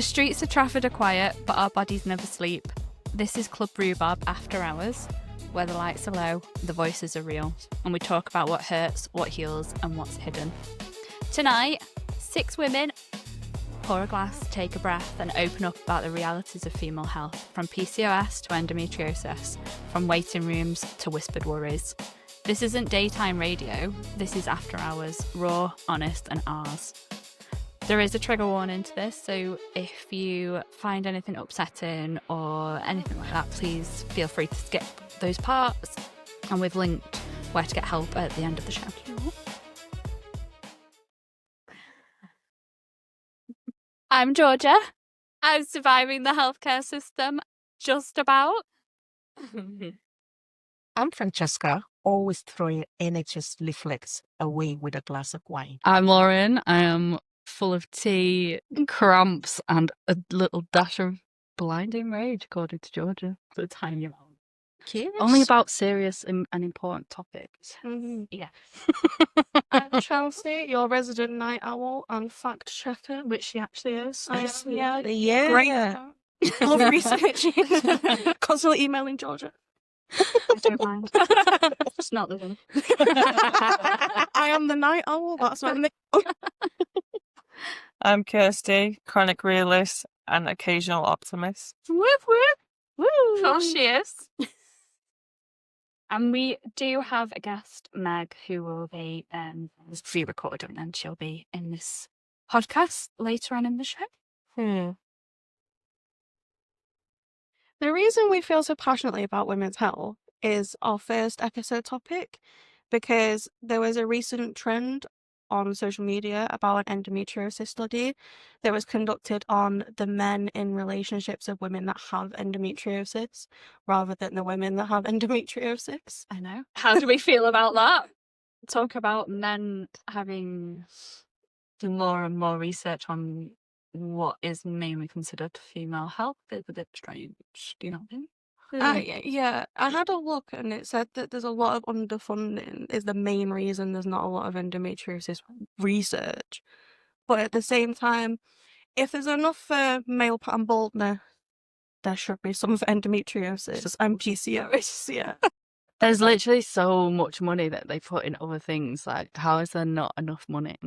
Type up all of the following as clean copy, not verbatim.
The streets of Trafford are quiet, but our bodies never sleep. This is Club Rhubarb After Hours, where the lights are low, the voices are real, and we talk about what hurts, what heals, and what's hidden. Tonight, 6 women pour a glass, take a breath, and open up about the realities of female health, from PCOS to endometriosis, from waiting rooms to whispered worries. This isn't daytime radio, this is After Hours, raw, honest, and ours. There is a trigger warning to this, so if you find anything upsetting or anything like that, please feel free to skip those parts, and we've linked where to get help at the end of the show. I'm Georgia. I'm surviving the healthcare system, just about. I'm Francesca, always throwing NHS leaflets away with a glass of wine. I'm Lauren. I am full of tea, cramps, and a little dash of blinding rage, according to Georgia. The tiny amount. Cheers. Only about serious and important topics. Yeah. I'm Chelsea, your resident night owl and fact checker, which she actually is. Yeah. Great. I love researching. Constantly emailing Georgia. I don't mind. It's not the one. I am the night owl. That's my name. I'm Kirsty, chronic realist and occasional optimist. Whoop whoop. Woo. Of she is. And we do have a guest, Meg, who will be pre-recorded, and she'll be in this podcast later on in the show. The reason we feel so passionately about women's health is our first episode topic, because there was a recent trend on social media about an endometriosis study that was conducted on the men in relationships of women that have endometriosis rather than the women that have endometriosis. I know. How do we feel about that? Talk about men having more and more research on what is mainly considered female health is a bit strange. Do you not think? Yeah, I had a look and it said that there's a lot of underfunding is the main reason there's not a lot of endometriosis research. But at the same time, if there's enough male pattern baldness, there should be some for endometriosis and PCOS, yeah. There's literally so much money that they put in other things. Like, how is there not enough money?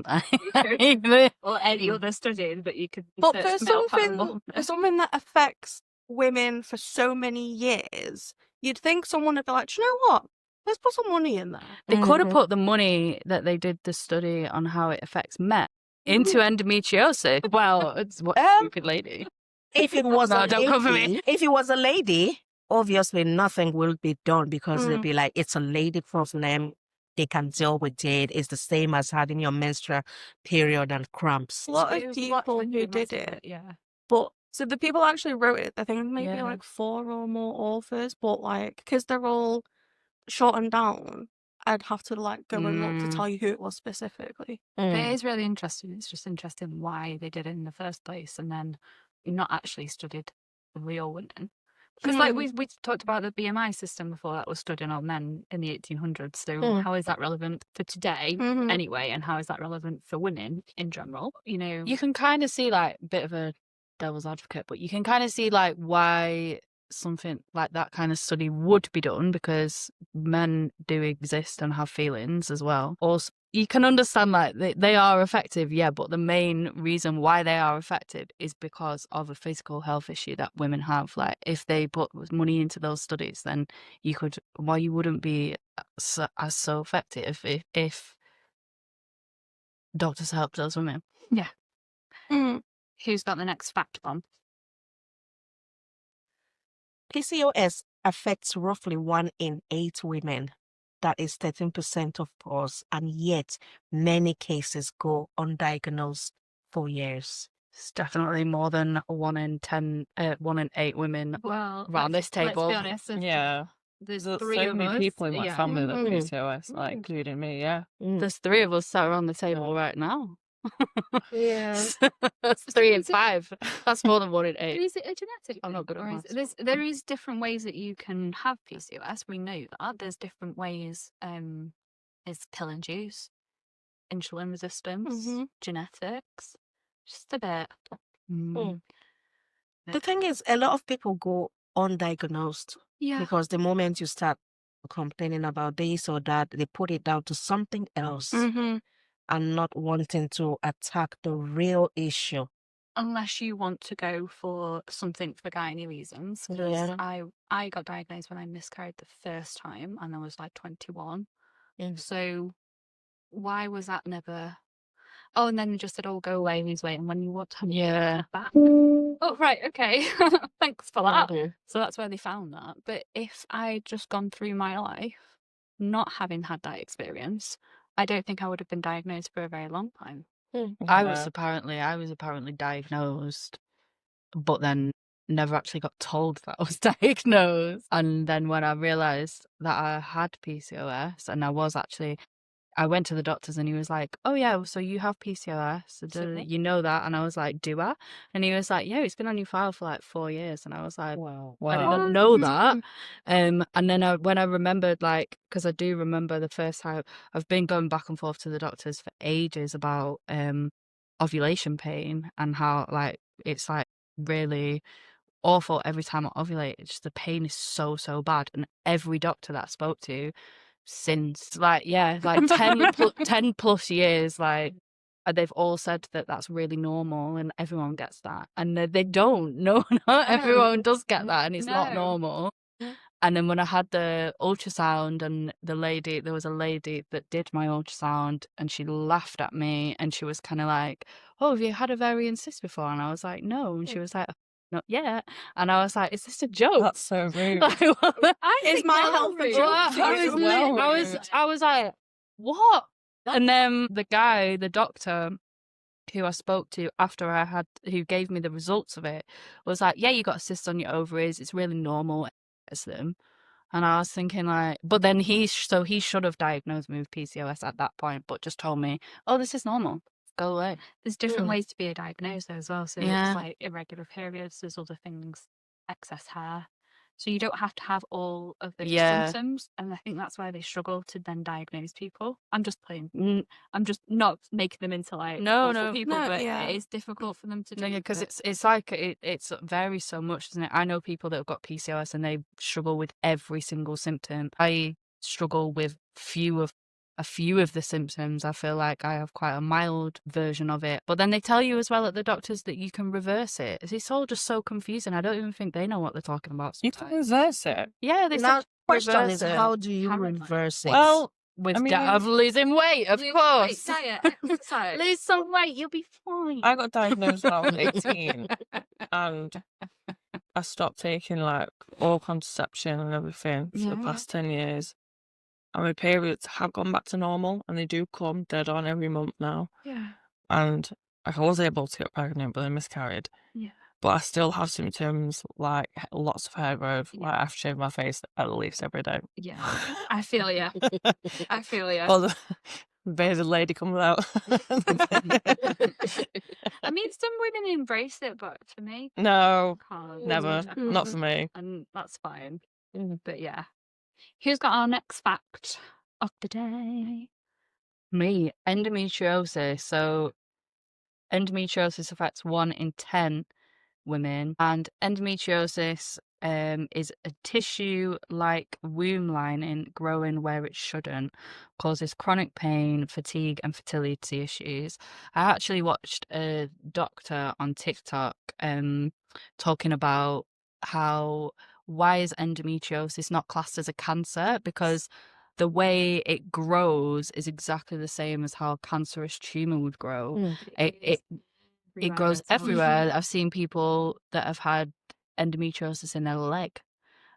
Or any other studies that you could. But for something that affects women for so many years, you'd think someone would be like, do you know what? Let's put some money in there. They could have put the money that they did the study on how it affects men into endometriosis. Well, it's what stupid lady. If it was No, don't come for me. if it was a lady, obviously nothing will be done because they'll be like, it's a lady problem. They can deal with it. It's the same as having your menstrual period and cramps. A lot of people who did it. Yeah. But so the people actually wrote it, I think maybe Yeah. like 4 or more authors, but like, because they're all shortened down, I'd have to like go and look to tell you who it was specifically. But it is really interesting. It's just interesting why they did it in the first place, and then not actually studied the real women. Because like we talked about the BMI system before, that was studying on men in the 1800s. So how is that relevant for today anyway? And how is that relevant for women in general? You know, You can kind of see, like, a bit of a devil's advocate, but you can kind of see, like, why something like that kind of study would be done, because men do exist and have feelings as well. Also, you can understand, like, they are effective, yeah, but the main reason why they are effective is because of a physical health issue that women have. Like, if they put money into those studies, then you wouldn't be so effective if doctors helped those women. who's got the next fact bomb? PCOS affects roughly 1 in 8 women. That is 13% of us, and yet many cases go undiagnosed for years. It's definitely more than 1 in 8 women Well, around this table. Let's be honest. Yeah. There's There's 3 so of many us. people in my Yeah. family that have PCOS, like, including me, yeah. There's 3 of us sat around the table right now. Yeah. That's 3 in 5. That's more than 1 in 8. Is it a genetic? I'm not good at thing, or maths. there is different ways that you can have PCOS. We know that there's different ways. Is pill induced, insulin resistance, genetics, just a bit. The thing is, a lot of people go undiagnosed Yeah. because the moment you start complaining about this or that, they put it down to something else Mm-hmm. and not wanting to attack the real issue. Unless you want to go for something for gynae reasons. Because Yeah. I got diagnosed when I miscarried the first time and I was like 21. Mm. So why was that never... Oh, and then they just said, oh, go away, lose weight. And when you want to have back. Oh, right, okay. Thanks for that. Mhm. So that's where they found that. But if I'd just gone through my life not having had that experience, I don't think I would have been diagnosed for a very long time. I was apparently diagnosed, but then never actually got told that I was diagnosed. And then when I realised that I had PCOS, and I went to the doctors and he was like, oh yeah, so you have PCOS, you know that? And I was like, do I? And he was like, yeah, it's been on your file for like 4 years. And I was like, Wow. I didn't know that. And then when I remembered, like, because I do remember the first time, I've been going back and forth to the doctors for ages about ovulation pain and how like it's like really awful every time I ovulate. It's just the pain is so bad, and every doctor that I spoke to since like 10 plus years, like they've all said that that's really normal and everyone gets that, and they don't. No, not everyone does get that, and it's not No. normal. And then when I had the ultrasound, and there was a lady that did my ultrasound, and she laughed at me, and she was kind of like, oh, have you had ovarian cyst before? And I was like, no. And she was like, not yet. And I was like, is this a joke? That's so rude. Like, Is my health a joke? I was like, what? And then the doctor who I spoke to after who gave me the results of it, was like, yeah, you got a cyst on your ovaries. It's really normal. It's them. And I was thinking like, but then he should have diagnosed me with PCOS at that point, but just told me, oh, this is normal. Go away. There's different ways to be a diagnosed though as well. So Yeah. it's like irregular periods, there's other things, excess hair. So you don't have to have all of those symptoms. And I think that's why they struggle to then diagnose people. I'm just not making them into like awful people, No, but yeah. it is difficult for them to do. Because it's like it varies so much, doesn't it? I know people that have got PCOS and they struggle with every single symptom. I struggle with a few of the symptoms. I feel like I have quite a mild version of it. But then they tell you as well at the doctors that you can reverse it. It's all just so confusing. I don't even think they know what they're talking about You sometimes. can reverse it. Yeah, they Now, said question reverse is, it. how do you Apparently. reverse it? Well, With I mean- of losing weight, of course. Diet, exercise. Lose some weight, you'll be fine. I got diagnosed when I was 18 and I stopped taking like all contraception and everything for the past 10 years. And my periods have gone back to normal, and they do come dead on every month now. Yeah. And like, I was able to get pregnant, but I miscarried. Yeah. But I still have symptoms like lots of hair growth. Yeah. Like I have to shave my face at least every day. Yeah. I feel you. I feel you. Or the bearded lady comes out. I mean, some women embrace it, but for me, No, can't. never. Mm. Not for me. And that's fine. But yeah. Who's got our next fact of the day? Me, endometriosis. So endometriosis affects 1 in 10 women, and endometriosis is a tissue-like womb lining growing where it shouldn't, causes chronic pain, fatigue, and fertility issues. I actually watched a doctor on TikTok talking about why is endometriosis not classed as a cancer, because the way it grows is exactly the same as how a cancerous tumor would grow. It grows everywhere. I've seen people that have had endometriosis in their leg,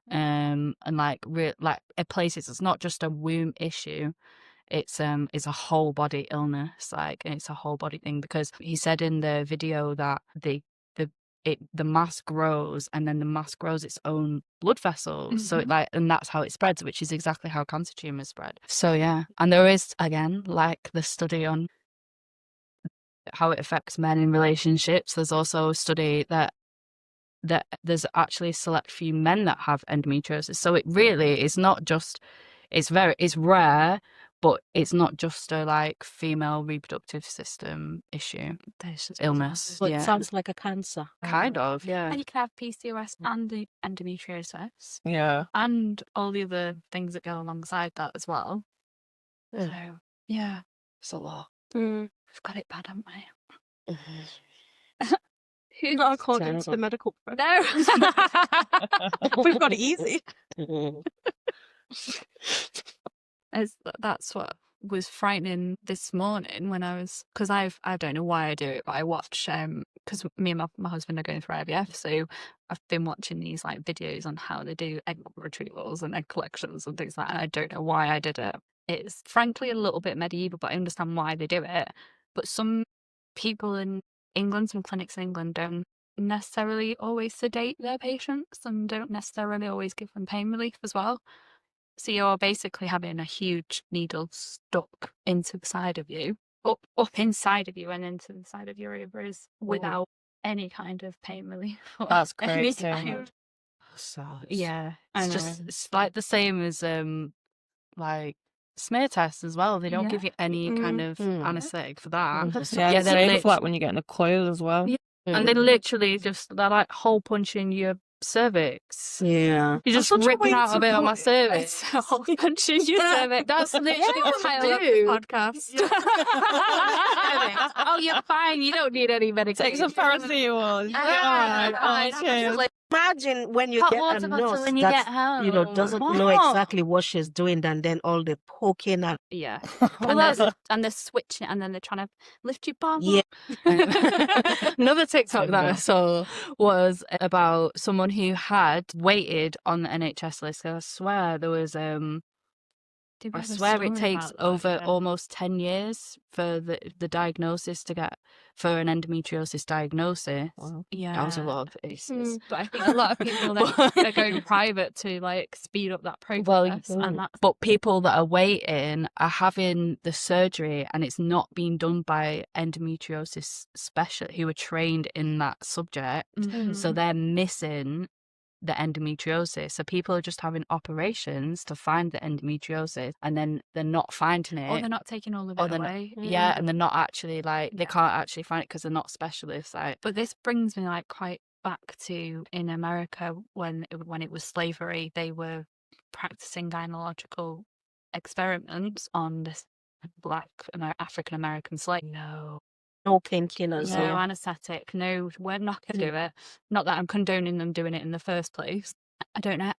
and like at places. It's not just a womb issue. It's a whole body illness. Like, and it's a whole body thing, because he said in the video that the mass grows, and then the mass grows its own blood vessels. So and that's how it spreads, which is exactly how cancer tumors spread. So yeah, and there is, again, like the study on how it affects men in relationships. There's also a study that there's actually a select few men that have endometriosis. So it really is not just, it's rare, but it's not just a like female reproductive system issue. There's just Illness. But it Yeah. sounds like a cancer. Kind of, yeah. And you can have PCOS and the endometriosis Yeah. and all the other things that go alongside that as well. Mm. So, yeah, It's a lot. Mm. we've got it bad, haven't we? Not according to the Terrible. medical profession. No. We've got it easy. That's what was frightening this morning when I was, because I don't know why I do it, but I watch because me and my husband are going through IVF, so I've been watching these like videos on how they do egg retrievals and egg collections and things like that, and I don't know why I did it. It's frankly a little bit medieval, but I understand why they do it. But some people in England, some clinics in England don't necessarily always sedate their patients and don't necessarily always give them pain relief as well. So you're basically having a huge needle stuck into the side of you, up inside of you and into the side of your ovaries without any kind of pain relief. or That's any crazy. kind- So Yeah, It's just it's like the same as like smear tests as well. They don't Yeah. give you any kind of Mm. anaesthetic for that. Yeah, Yeah, the they're same lit- for like when you get in a coil as well. Yeah. And they literally just they're like hole punching your cervix. yeah. You're just such a ripping way out a to bit on my put it. cervix. It's a whole bunch of you cervix. That's literally what I they love do. the podcast. Oh, you're fine. You don't need any medication. Take some paracetamol. Yeah. Oh, cheers. Imagine when you Hot get a water bottle nurse when you that get home. doesn't know What? exactly what she's doing, and then all the poking and Yeah, Well, and they're switching it, and then they're trying to lift your bum. Yeah. Another TikTok that I saw was about someone who had waited on the NHS list. I swear there was I swear it takes over almost 10 years for the diagnosis to get for an endometriosis diagnosis. Wow. Yeah, That was a lot of aces. But I think a lot of people they're going private to like speed up that process. Well, and that's but people that are waiting are having the surgery and it's not being done by endometriosis specialists who are trained in that subject. So they're missing the endometriosis. So people are just having operations to find the endometriosis and then they're not finding it. or they're not taking all of Or it they're not- away. Yeah, and they're not actually like, they can't actually find it because they're not specialists. Like, But this brings me like quite back to in America when it was slavery, they were practicing gynecological experiments on this black African American slave. No painkillers. no Yeah. anesthetic. No, we're not going to do it. Not that I'm condoning them doing it in the first place. I don't know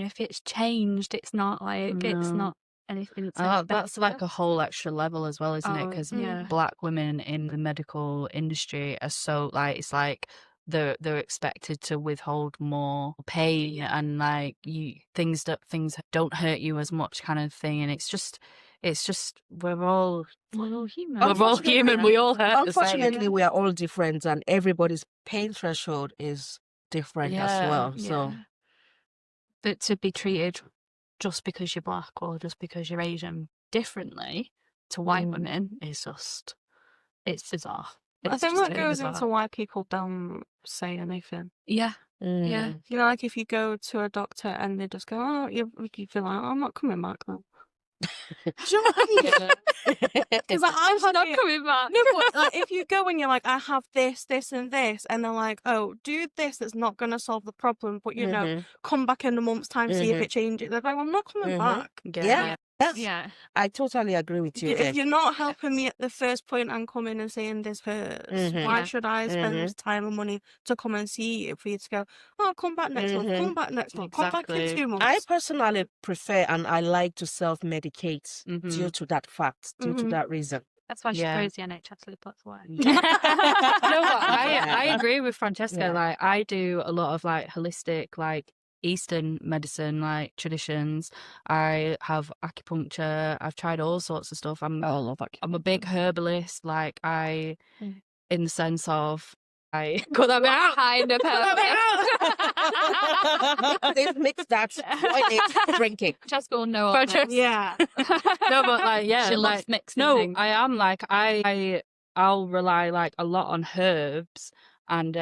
if it's changed. It's not like it's No. not anything. that's like a whole extra level as well, isn't it? Oh, Because yeah. black women in the medical industry are so like, it's like they're expected to withhold more pain and like things don't hurt you as much kind of thing, and it's just we're all human. we're all human. We all hurt the same. Unfortunately, we are all different, and everybody's pain threshold is different as Yeah, well. So Yeah. But to be treated just because you're black or just because you're Asian differently to white women is just, it's bizarre. I It's think just that really goes bizarre. into why people don't say anything. Yeah, yeah. You know, like if you go to a doctor and they just go, "Oh, you feel like I'm not coming back now." Do you know what I mean? Because I've had Not it- coming back. No, but like, if you go and you're like, I have this, this, and this, and they're like, oh, do this that's not going to solve the problem, but you know, come back in a month's time, see if it changes. They're like, well, I'm not coming back. yeah. Yes. Yeah. I totally agree with you. If you're not helping me at the first point and coming and saying this hurts, why Yeah. should I spend time and money to come and see you for you to go, oh, come back next month, come back next month, come back in Exactly. 2 months. I personally prefer and I like to self-medicate due to that fact, due to that reason. That's why she Yeah. throws the NHS lip, that's why. No, but I agree with Francesca. Yeah. Like, I do a lot of like holistic, like Eastern medicine, like traditions. I have acupuncture. I've tried all sorts of stuff. I'm a big herbalist. Like in the sense of I cut that bit out. Kind of They've mixed that with drinking. Just go no. Yeah. No, but like, yeah, She like loves mixing no, things. I am like I'll rely like a lot on herbs and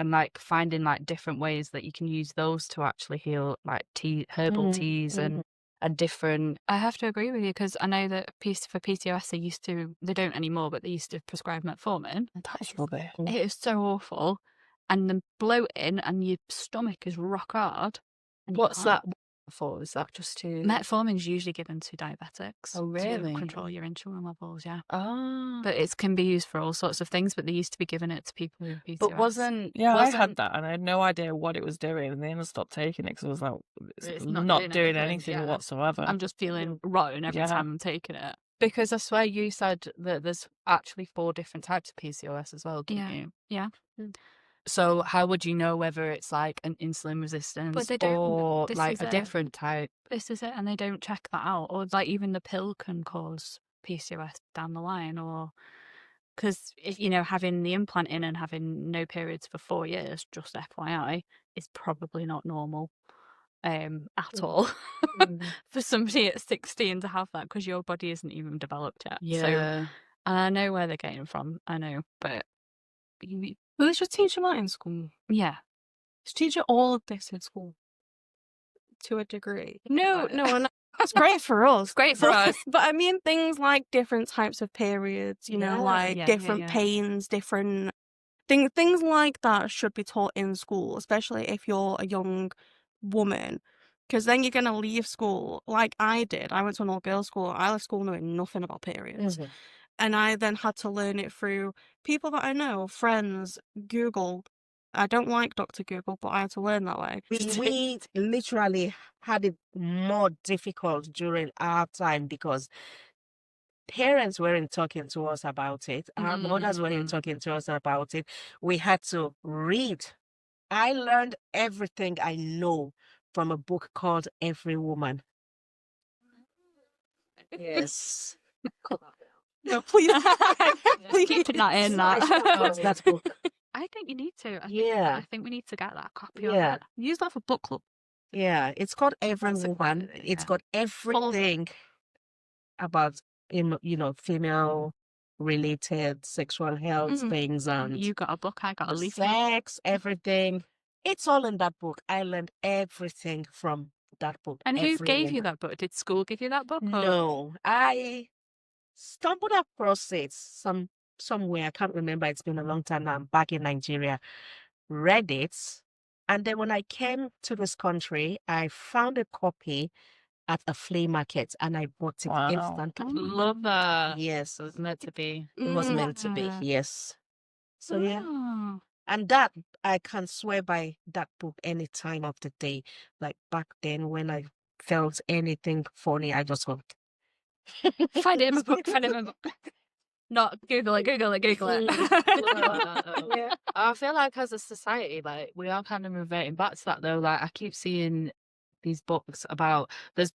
like finding like different ways that you can use those to actually heal, like herbal teas and and different. I have to agree with you because I know that for PCOS they don't anymore, but they used to prescribe metformin. That's rubbish. It is so awful, and the bloating and your stomach is rock hard. And you What's can't. that for? Is that just to Metformin is usually given to diabetics. Oh, really? To control your insulin levels, yeah. Oh, But it can be used for all sorts of things, but they used to be giving it to people with PCOS. but wasn't I had that and I had no idea what it was doing, and then I stopped taking it because I was like, it's not doing anything yeah. whatsoever. I'm just feeling rotten every Yeah. time I'm taking it. because I swear you said that there's actually 4 different types of PCOS as well, didn't you? Yeah. So how would you know whether it's like an insulin resistance they don't- or this like is a it. different type? This is it, and they don't check that out. Or like even the pill can cause PCOS down the line, or because having the implant in and having no periods for 4 years, just FYI, is probably not normal at all for somebody at 16 to have that, because your body isn't even developed yet. So, Yeah. and I know where they're getting from. I know, but Well, they should teach you that in school. yeah. Just teach you all of this in school. To a degree. No, But- and that's great for us. Great for us. But I mean things like different types of periods, like Yeah, different yeah. pains, different things like that should be taught in school, especially if you're a young woman. Because then you're going to leave school like I did. I went to an all-girls school. I left school knowing nothing about periods. And I then had to learn it through people that I know, friends, Google. I don't like Dr. Google, but I had to learn that way. We literally had it more difficult during our time because parents weren't talking to us about it. Our mothers weren't talking to us about it. We had to read. I learned everything I know from a book called Every Woman. Yes. No, please. Keep that in that. That book. I think you need to. Yeah. I think we need to get that copy Yeah. of it. Use that for book club. Yeah, it's called Every That's a Woman. quite- It's yeah. got everything about female related sexual health things and You got a book, I got a leaflet. sex, everything. It's all in that book. I learned everything from that book. And who Every gave you Woman. that book? Did school give you that book? Or? No, I stumbled across it somewhere. I can't remember. It's been a long time now. I'm back in Nigeria. Read it, and then when I came to this country, I found a copy at a flea market, and I bought it Wow. instantly. Love that. Yes, It was meant to be. it was meant to be. Yeah. Yes. So yeah, Oh. and that I can swear by that book any time of the day. Like back then, when I felt anything funny, I just go. Find it in my book, find it in my book. Not Google it. Yeah. I feel like as a society, like we are kind of reverting back to that though. Like I keep seeing these books about there's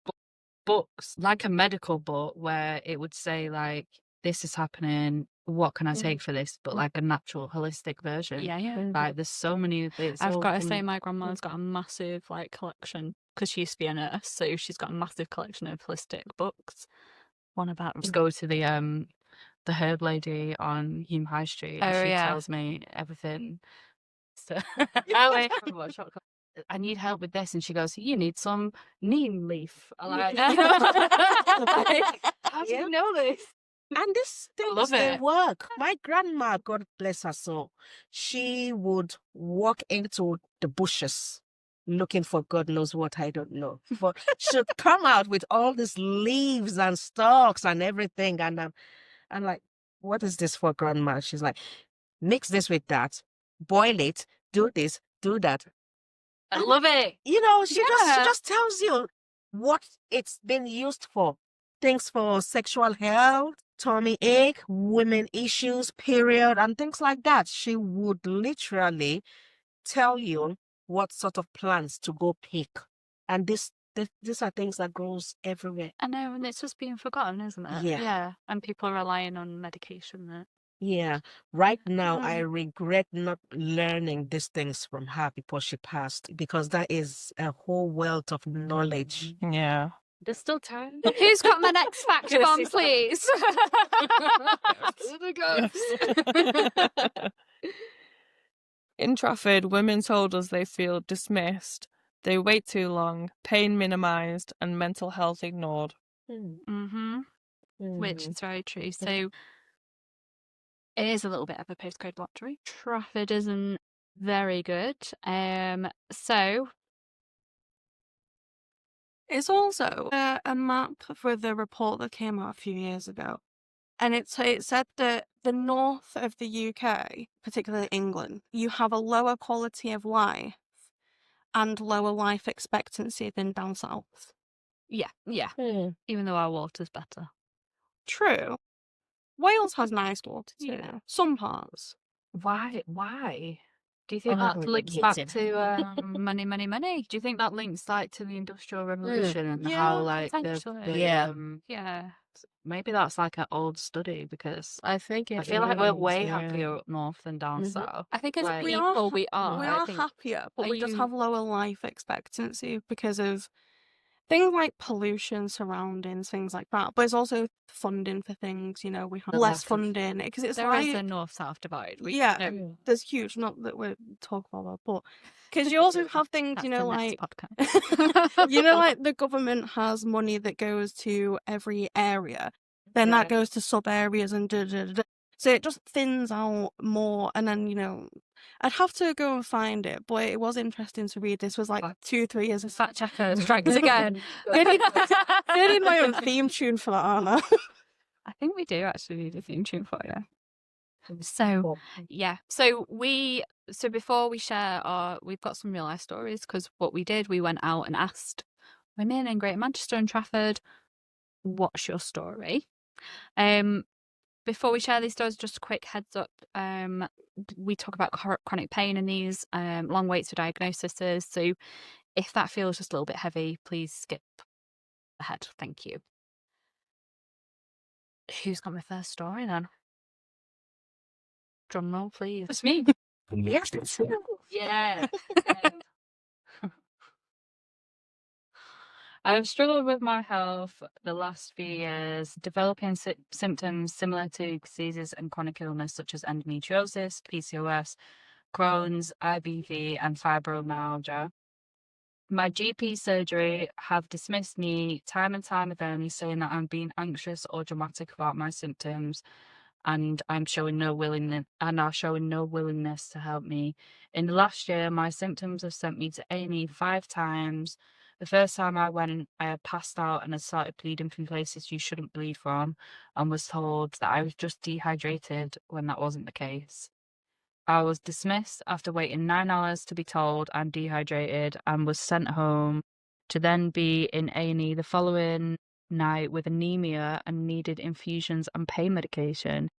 books like a medical book where it would say like this is happening. What can I take for this? But like a natural, holistic version. Yeah. Like there's so many of these. I've got to say, my grandma's got a massive collection because she used to be a nurse, so she's got a massive collection of holistic books. One about just go to the herb lady on Hume High Street. Oh, And she yeah. tells me everything. So I need help with this, and she goes, "You need some neem leaf." I'm like, how do you know this? And these things, love they it. work. My grandma, God bless her soul, she would walk into the bushes looking for God knows what, I don't know. But she'd come out with all these leaves and stalks and everything. And I'm like, what is this for, grandma? She's like, mix this with that, boil it, do this, do that. I love it. You know, she Yeah. just tells you what it's been used for. Things for sexual health, tummy ache, women issues, period, and things like that. She would literally tell you what sort of plants to go pick. And these are things that grows everywhere. I know, and it's just being forgotten, isn't it? Yeah. Yeah, and people are relying on medication. That Yeah. Right now, I regret not learning these things from her before she passed, because that is a whole wealth of knowledge. Yeah. There's still time. Who's got my next fact bomb, please? In Trafford, women told us they feel dismissed, They wait too long, pain minimized, and mental health ignored. Mm-hmm. Which is very true. So it is a little bit of a postcode lottery. Trafford isn't very good. So It's also a map for the report that came out a few years ago. And it said that the north of the UK, particularly England, you have a lower quality of life and lower life expectancy than down south. yeah. Even though our water's better. True. Wales has nice water too. Yeah. Some parts. Why? Do you think that links back to Money. Do you think that links like to the Industrial Revolution and how like potentially. Yeah. maybe that's like an old study because I think I feel like we're way happier up north than down south. I think as Like, people we are. We I are think, happier, but are we just you- have lower life expectancy because of things like pollution, surroundings, things like that. But it's also funding for things, we have The less lack of- funding because it's there like is a north-south divide. yeah, there's huge. Not that we're talking about that, but because you also have things, That's the like next podcast. like the government has money that goes to every area, then that goes to sub areas and so it just thins out more. And then I'd have to go and find it, but it was interesting to read. This was like 2-3 years of Fact checker strikes again. I need my own theme tune for that, aren't I? I think we do actually need a theme tune for you. So yeah, so before we share we've got some real life stories, because what we did, we went out and asked women in Greater Manchester and Trafford, what's your story? Before we share these stories, just a quick heads up. We talk about chronic pain in these, long waits for diagnoses. So if that feels just a little bit heavy, please skip ahead. Thank you. Who's got my first story then? Drum roll, please. It's me. Yes, it's you. Yeah. I've struggled with my health the last few years, developing symptoms similar to diseases and chronic illness such as endometriosis, PCOS, Crohn's, IBD, and fibromyalgia. My GP surgery have dismissed me time and time again, saying that I'm being anxious or dramatic about my symptoms, and I'm showing no willingness, to help me. In the last year, my symptoms have sent me to A&E 5 times. The first time I went, I had passed out and had started bleeding from places you shouldn't bleed from, and was told that I was just dehydrated when that wasn't the case. I was dismissed after waiting 9 hours to be told I'm dehydrated, and was sent home to then be in A&E the following night with anemia and needed infusions and pain medication.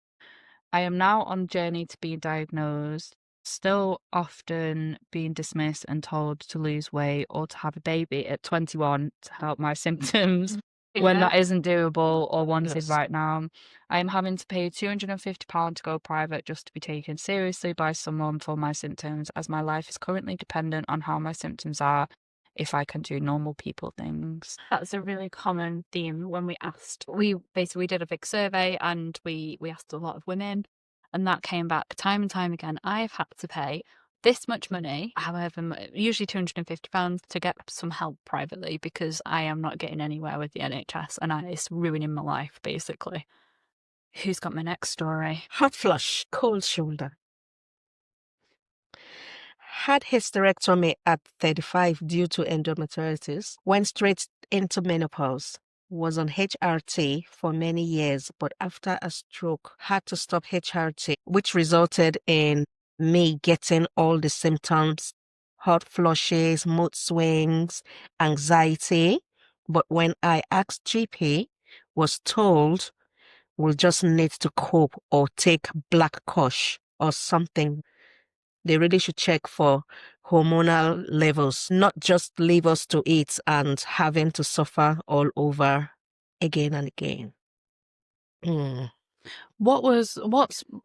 I am now on journey to being diagnosed, still often being dismissed and told to lose weight or to have a baby at 21 to help my symptoms when that isn't doable or wanted right now. I am having to pay £250 to go private just to be taken seriously by someone for my symptoms, as my life is currently dependent on how my symptoms are, if I can do normal people things. That's a really common theme when we asked. We basically did a big survey and we asked a lot of women, and that came back time and time again. I've had to pay this much money, however, usually £250, to get some help privately because I am not getting anywhere with the NHS and it's ruining my life, basically. Who's got my next story? Hot flush, cold shoulder. Had hysterectomy at 35 due to endometriosis. Went straight into menopause. Was on HRT for many years, but after a stroke, had to stop HRT, which resulted in me getting all the symptoms: hot flushes, mood swings, anxiety. But when I asked GP, was told we'll just need to cope or take black kush or something. They really should check for hormonal levels, not just leave us to it and having to suffer all over again and again. What's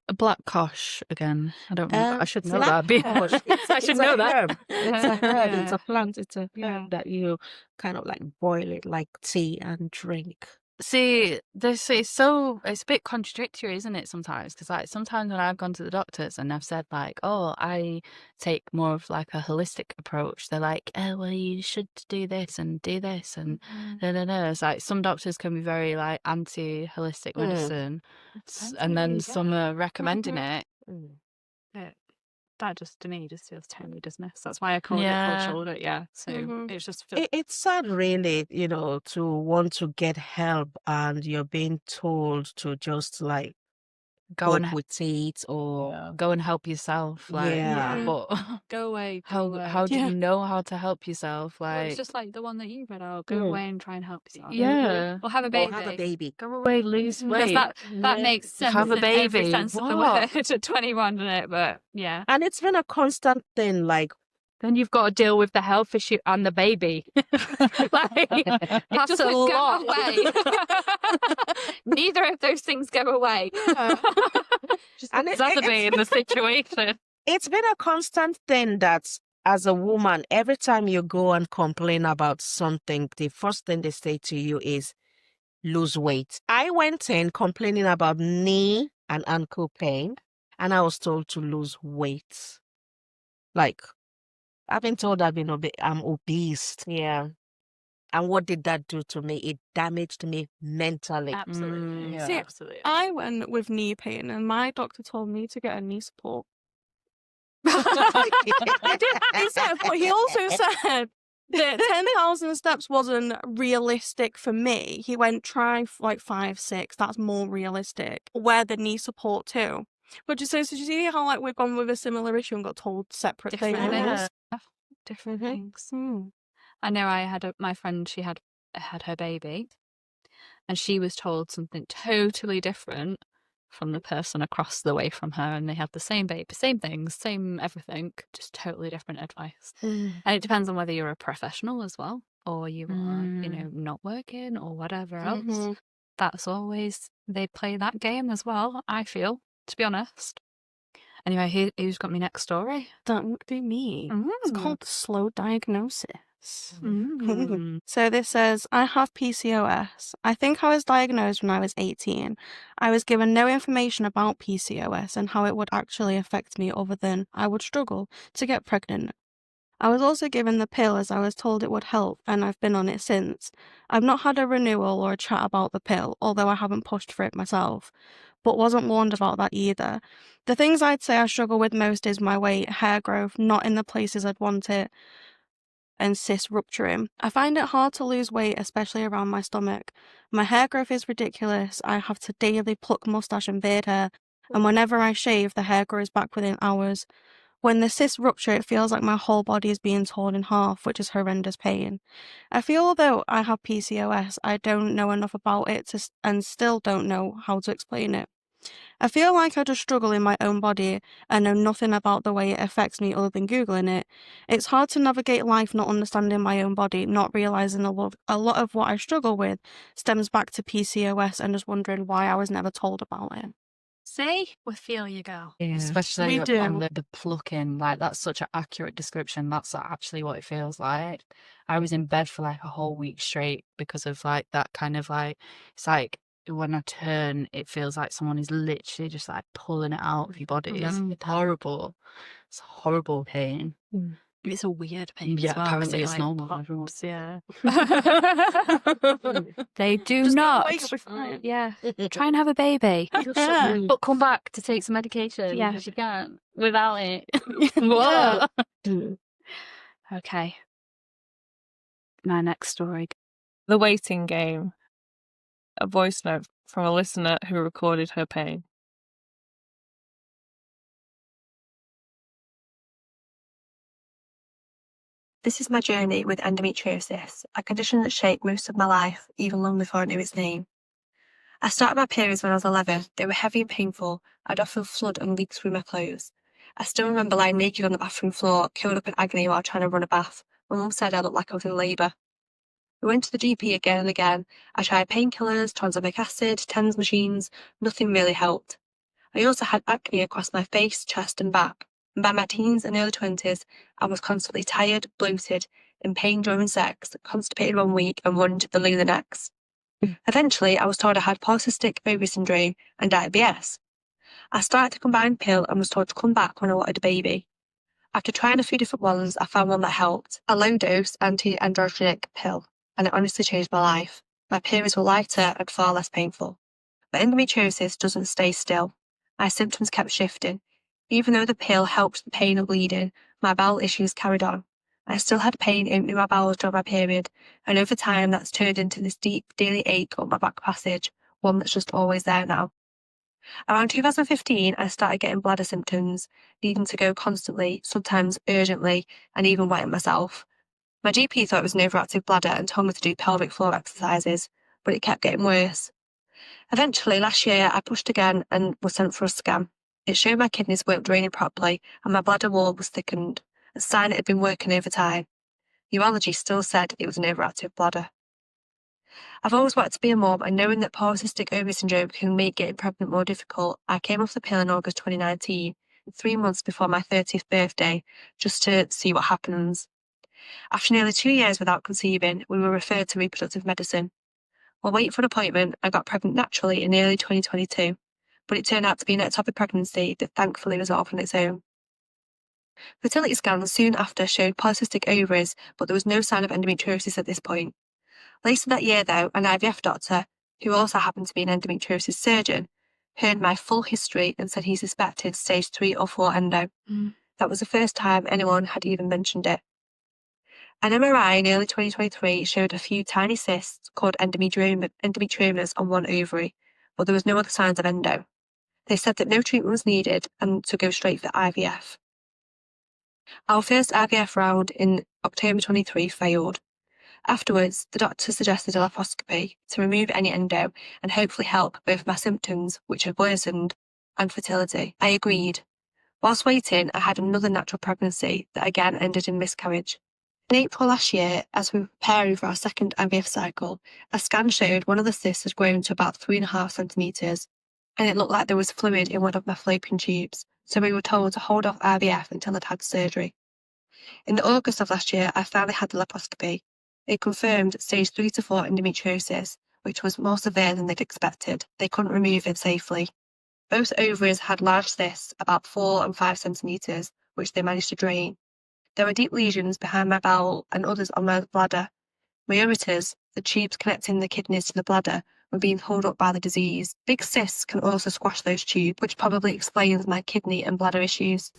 a black kosh again? I don't know. I should know black that. kush, I should know that. Herb. It's a herb. It's Yeah. a plant. It's a herb Yeah. that you kind of like boil it like tea and drink. See, this is so, it's a bit contradictory, isn't it, sometimes? Because, like, sometimes when I've gone to the doctors and I've said, like, oh, I take more of, like, a holistic approach, they're like, oh, well, you should do this and do this and da. It's like some doctors can be very, like, anti-holistic medicine, and then some are recommending it. That just, to me, just feels totally dismissed. That's why I called it Yeah. cultural. Yeah. So it's just It's sad, really, to want to get help and you're being told to just like Go and cope with it or go and help yourself, like, Yeah. but go away. how do Yeah. you know how to help yourself? Well, Like, it's just like the one that you read out. Go Mm. away and try and help yourself. yeah, Or have a or baby. have a baby. go away, lose Because weight. that makes sense. Have a in every baby. sense of the What? word at 21, doesn't it? But yeah. And it's been a constant thing, like Then you've got to deal with the health issue and the baby. Like, It that's a doesn't go lot. away. Neither of those things go away. Just And exacerbating the situation. it's been a constant thing that as a woman, every time you go and complain about something, the first thing they say to you is lose weight. I went in complaining about knee and ankle pain, and I was told to lose weight. Like, I've been told I'm obese. Yeah. And what did that do to me? It damaged me mentally. Absolutely. Yeah. See, Absolutely. I went with knee pain, and my doctor told me to get a knee support. He said, but he also said that 10,000 steps wasn't realistic for me. He went, try like 5, 6. That's more realistic. Wear the knee support too. But so did you see how like we've gone with a similar issue and got told separate Different things? things. Yeah. Different Mhm. things. Hmm. I know I had my friend, she had her baby, and she was told something totally different from the person across the way from her, and they had the same baby, same things, same everything, just totally different advice. And it depends on whether you're a professional as well, or you are, not working or whatever else. Mhm. That's always, they play that game as well, I feel, to be honest. Anyway, who's got me next story? That would be me. It's called the slow diagnosis. Mm. So this says, I have PCOS. I think I was diagnosed when I was 18. I was given no information about PCOS and how it would actually affect me other than I would struggle to get pregnant. I was also given the pill as I was told it would help, and I've been on it since. I've not had a renewal or a chat about the pill, although I haven't pushed for it myself, but wasn't warned about that either. The things I'd say I struggle with most is my weight, hair growth, not in the places I'd want it, and cyst rupturing. I find it hard to lose weight, especially around my stomach. My hair growth is ridiculous. I have to daily pluck mustache and beard hair, and whenever I shave, the hair grows back within hours. When the cysts rupture, it feels like my whole body is being torn in half, which is horrendous pain. I feel although I have PCOS, I don't know enough about it and still don't know how to explain it. I feel like I just struggle in my own body and know nothing about the way it affects me other than Googling it. It's hard to navigate life not understanding my own body, not realising a lot of what I struggle with stems back to PCOS and just wondering why I was never told about it. See? We feel you, girl. Especially We do. on the plucking, like that's such an accurate description. That's actually what it feels like. I was in bed for like a whole week straight because of like that kind of like, it's like when I turn, it feels like someone is literally just like pulling it out of your body. It's horrible. It's horrible pain. It's a weird pain Yeah, as well. apparently it, it's like, normal. pops, Everyone. Yeah. They do Just not. wait, you'll be fine. Yeah. Try and have a baby. But come back to take some medication. Yeah. Because you can't without it. Yeah. Whoa. Okay. My next story. The waiting game. A voice note from a listener who recorded her pain. This is my journey with endometriosis, a condition that shaped most of my life, even long before I knew its name. I started my periods when I was 11. They were heavy and painful. I'd often flood and leak through my clothes. I still remember lying naked on the bathroom floor, curled up in agony while trying to run a bath. My mum said I looked like I was in labour. We went to the GP again and again. I tried painkillers, tranexamic acid, TENS machines. Nothing really helped. I also had acne across my face, chest and back. And by my teens and early 20s, I was constantly tired, bloated, in pain during sex, constipated one week and running to the loo the next. Eventually, I was told I had polycystic ovary syndrome and IBS. I started the combined pill and was told to come back when I wanted a baby. After trying a few different ones, I found one that helped, a low-dose anti-androgenic pill, and it honestly changed my life. My periods were lighter and far less painful. But endometriosis doesn't stay still. My symptoms kept shifting. Even though the pill helped the pain and bleeding, my bowel issues carried on. I still had pain opening my bowels during my period, and over time that's turned into this deep daily ache up my back passage, one that's just always there now. Around 2015, I started getting bladder symptoms, needing to go constantly, sometimes urgently, and even wetting myself. My GP thought it was an overactive bladder and told me to do pelvic floor exercises, but it kept getting worse. Eventually, last year, I pushed again and was sent for a scan. It showed my kidneys weren't draining properly and my bladder wall was thickened, a sign it had been working over time. Urology still said it was an overactive bladder. I've always wanted to be a mum, and knowing that polycystic ovary syndrome can make getting pregnant more difficult, I came off the pill in August 2019, 3 months before my 30th birthday, just to see what happens. After nearly 2 years without conceiving, we were referred to reproductive medicine. While waiting for an appointment, I got pregnant naturally in early 2022, but it turned out to be an ectopic pregnancy that thankfully resolved on its own. Fertility scans soon after showed polycystic ovaries, but there was no sign of endometriosis at this point. Later that year, though, an IVF doctor, who also happened to be an endometriosis surgeon, heard my full history and said he suspected stage 3 or 4 endo. That was the first time anyone had even mentioned it. An MRI in early 2023 showed a few tiny cysts called endometriomas on one ovary, but there was no other signs of endo. They said that no treatment was needed and to go straight for IVF. Our first IVF round in October 23 failed. Afterwards, the doctor suggested a laparoscopy to remove any endo and hopefully help both my symptoms, which had worsened, and fertility. I agreed. Whilst waiting, I had another natural pregnancy that again ended in miscarriage. In April last year, as we were preparing for our second IVF cycle, a scan showed one of the cysts had grown to about 3.5 centimetres, and it looked like there was fluid in one of my fallopian tubes, so we were told to hold off IVF until I'd had surgery. In August of last year, I finally had the laparoscopy. It confirmed stage 3 to 4 endometriosis, which was more severe than they'd expected. They couldn't remove it safely. Both ovaries had large cysts, about 4 and 5 centimetres, which they managed to drain. There were deep lesions behind my bowel and others on my bladder. My ureters, the tubes connecting the kidneys to the bladder, were being pulled up by the disease. Big cysts can also squash those tubes, which probably explains my kidney and bladder issues.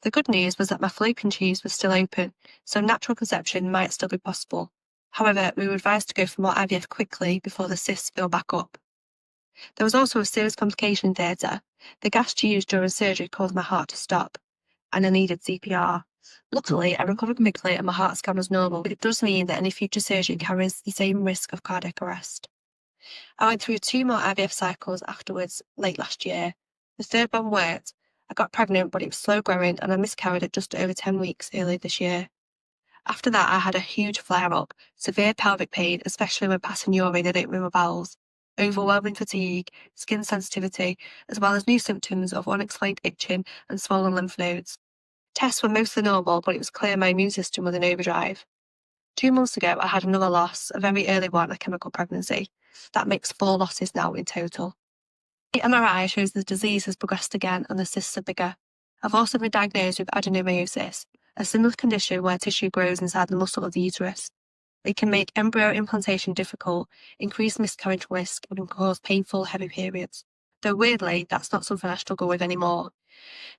The good news was that my fallopian tubes were still open, so natural conception might still be possible. However, we were advised to go for more IVF quickly before the cysts build back up. There was also a serious complication in theatre. The gas used during surgery caused my heart to stop, and I needed CPR. Luckily, I recovered quickly and my heart scan was normal, but it does mean that any future surgery carries the same risk of cardiac arrest. I went through 2 more IVF cycles afterwards, late last year. The third one worked. I got pregnant, but it was slow growing, and I miscarried at just over 10 weeks earlier this year. After that, I had a huge flare-up, severe pelvic pain, especially when passing urine and opening my bowels, overwhelming fatigue, skin sensitivity, as well as new symptoms of unexplained itching and swollen lymph nodes. Tests were mostly normal, but it was clear my immune system was in overdrive. 2 months ago, I had another loss, a very early one, a chemical pregnancy. That makes 4 losses now in total. The MRI shows the disease has progressed again and the cysts are bigger. I've also been diagnosed with adenomyosis, a similar condition where tissue grows inside the muscle of the uterus. It can make embryo implantation difficult, increase miscarriage risk, and can cause painful, heavy periods. Though weirdly, that's not something I struggle with anymore.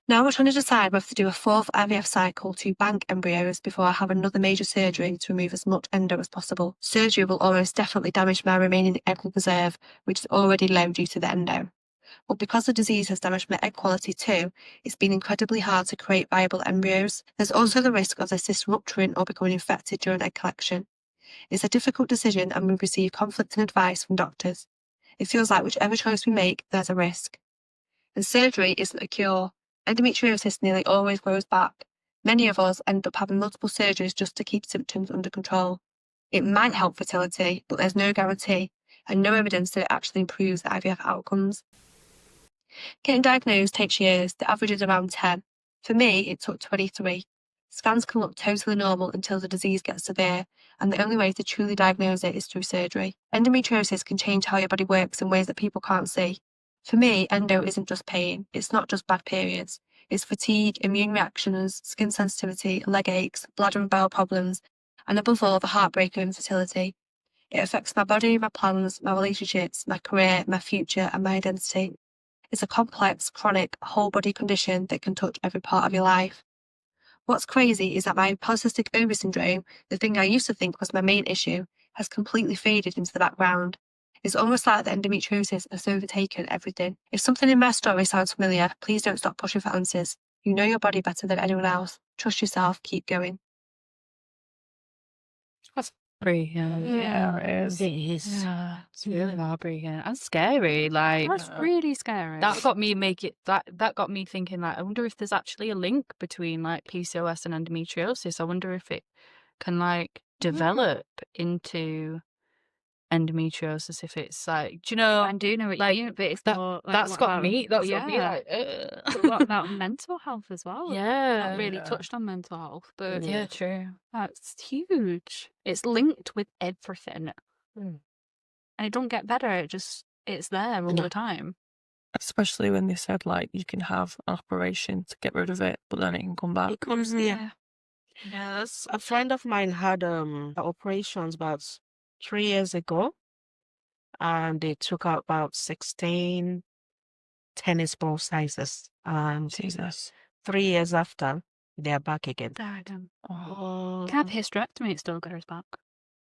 Now we're trying to decide whether to do a 4th IVF cycle to bank embryos before I have another major surgery to remove as much endo as possible. Surgery will almost definitely damage my remaining egg reserve, which is already low due to the endo. But because the disease has damaged my egg quality too, it's been incredibly hard to create viable embryos. There's also the risk of the cyst rupturing or becoming infected during egg collection. It's a difficult decision and we receive conflicting advice from doctors. It feels like whichever choice we make, there's a risk. And surgery isn't a cure. Endometriosis nearly always grows back. Many of us end up having multiple surgeries just to keep symptoms under control. It might help fertility, but there's no guarantee, and no evidence that it actually improves the IVF outcomes. Getting diagnosed takes years. The average is around 10. For me, it took 23. Scans can look totally normal until the disease gets severe, and the only way to truly diagnose it is through surgery. Endometriosis can change how your body works in ways that people can't see. For me, endo isn't just pain, it's not just bad periods. It's fatigue, immune reactions, skin sensitivity, leg aches, bladder and bowel problems, and above all, the heartbreak of infertility. It affects my body, my plans, my relationships, my career, my future, and my identity. It's a complex, chronic, whole body condition that can touch every part of your life. What's crazy is that my polycystic ovary syndrome, the thing I used to think was my main issue, has completely faded into the background. It's almost like the endometriosis has overtaken everything. If something in my story sounds familiar, please don't stop pushing for answers. You know your body better than anyone else. Trust yourself, keep going. That's heartbreaking. Yeah, it is. It is. Yeah, it's really heartbreaking and scary. Like That's really scary. that got me that got me thinking, like, I wonder if there's actually a link between like PCOS and endometriosis. I wonder if it can like develop into endometriosis, if it's like, do you know, I do know what like, you mean, but it's that- more like, that's what got about- me like But what about mental health as well? yeah, Not really Yeah. touched on mental health, but yeah, true. that's huge. It's linked with everything. Mm. And it don't get better, it's there all No. the time. Especially when they said, like, you can have an operation to get rid of it, but then it can come back. It comes here. Yes. A friend of mine had operations about 3 years ago, and they took out about 16 tennis ball sizes. And Jesus. 3 years after, they're back again. Oh. Can have hysterectomy, it still goes back.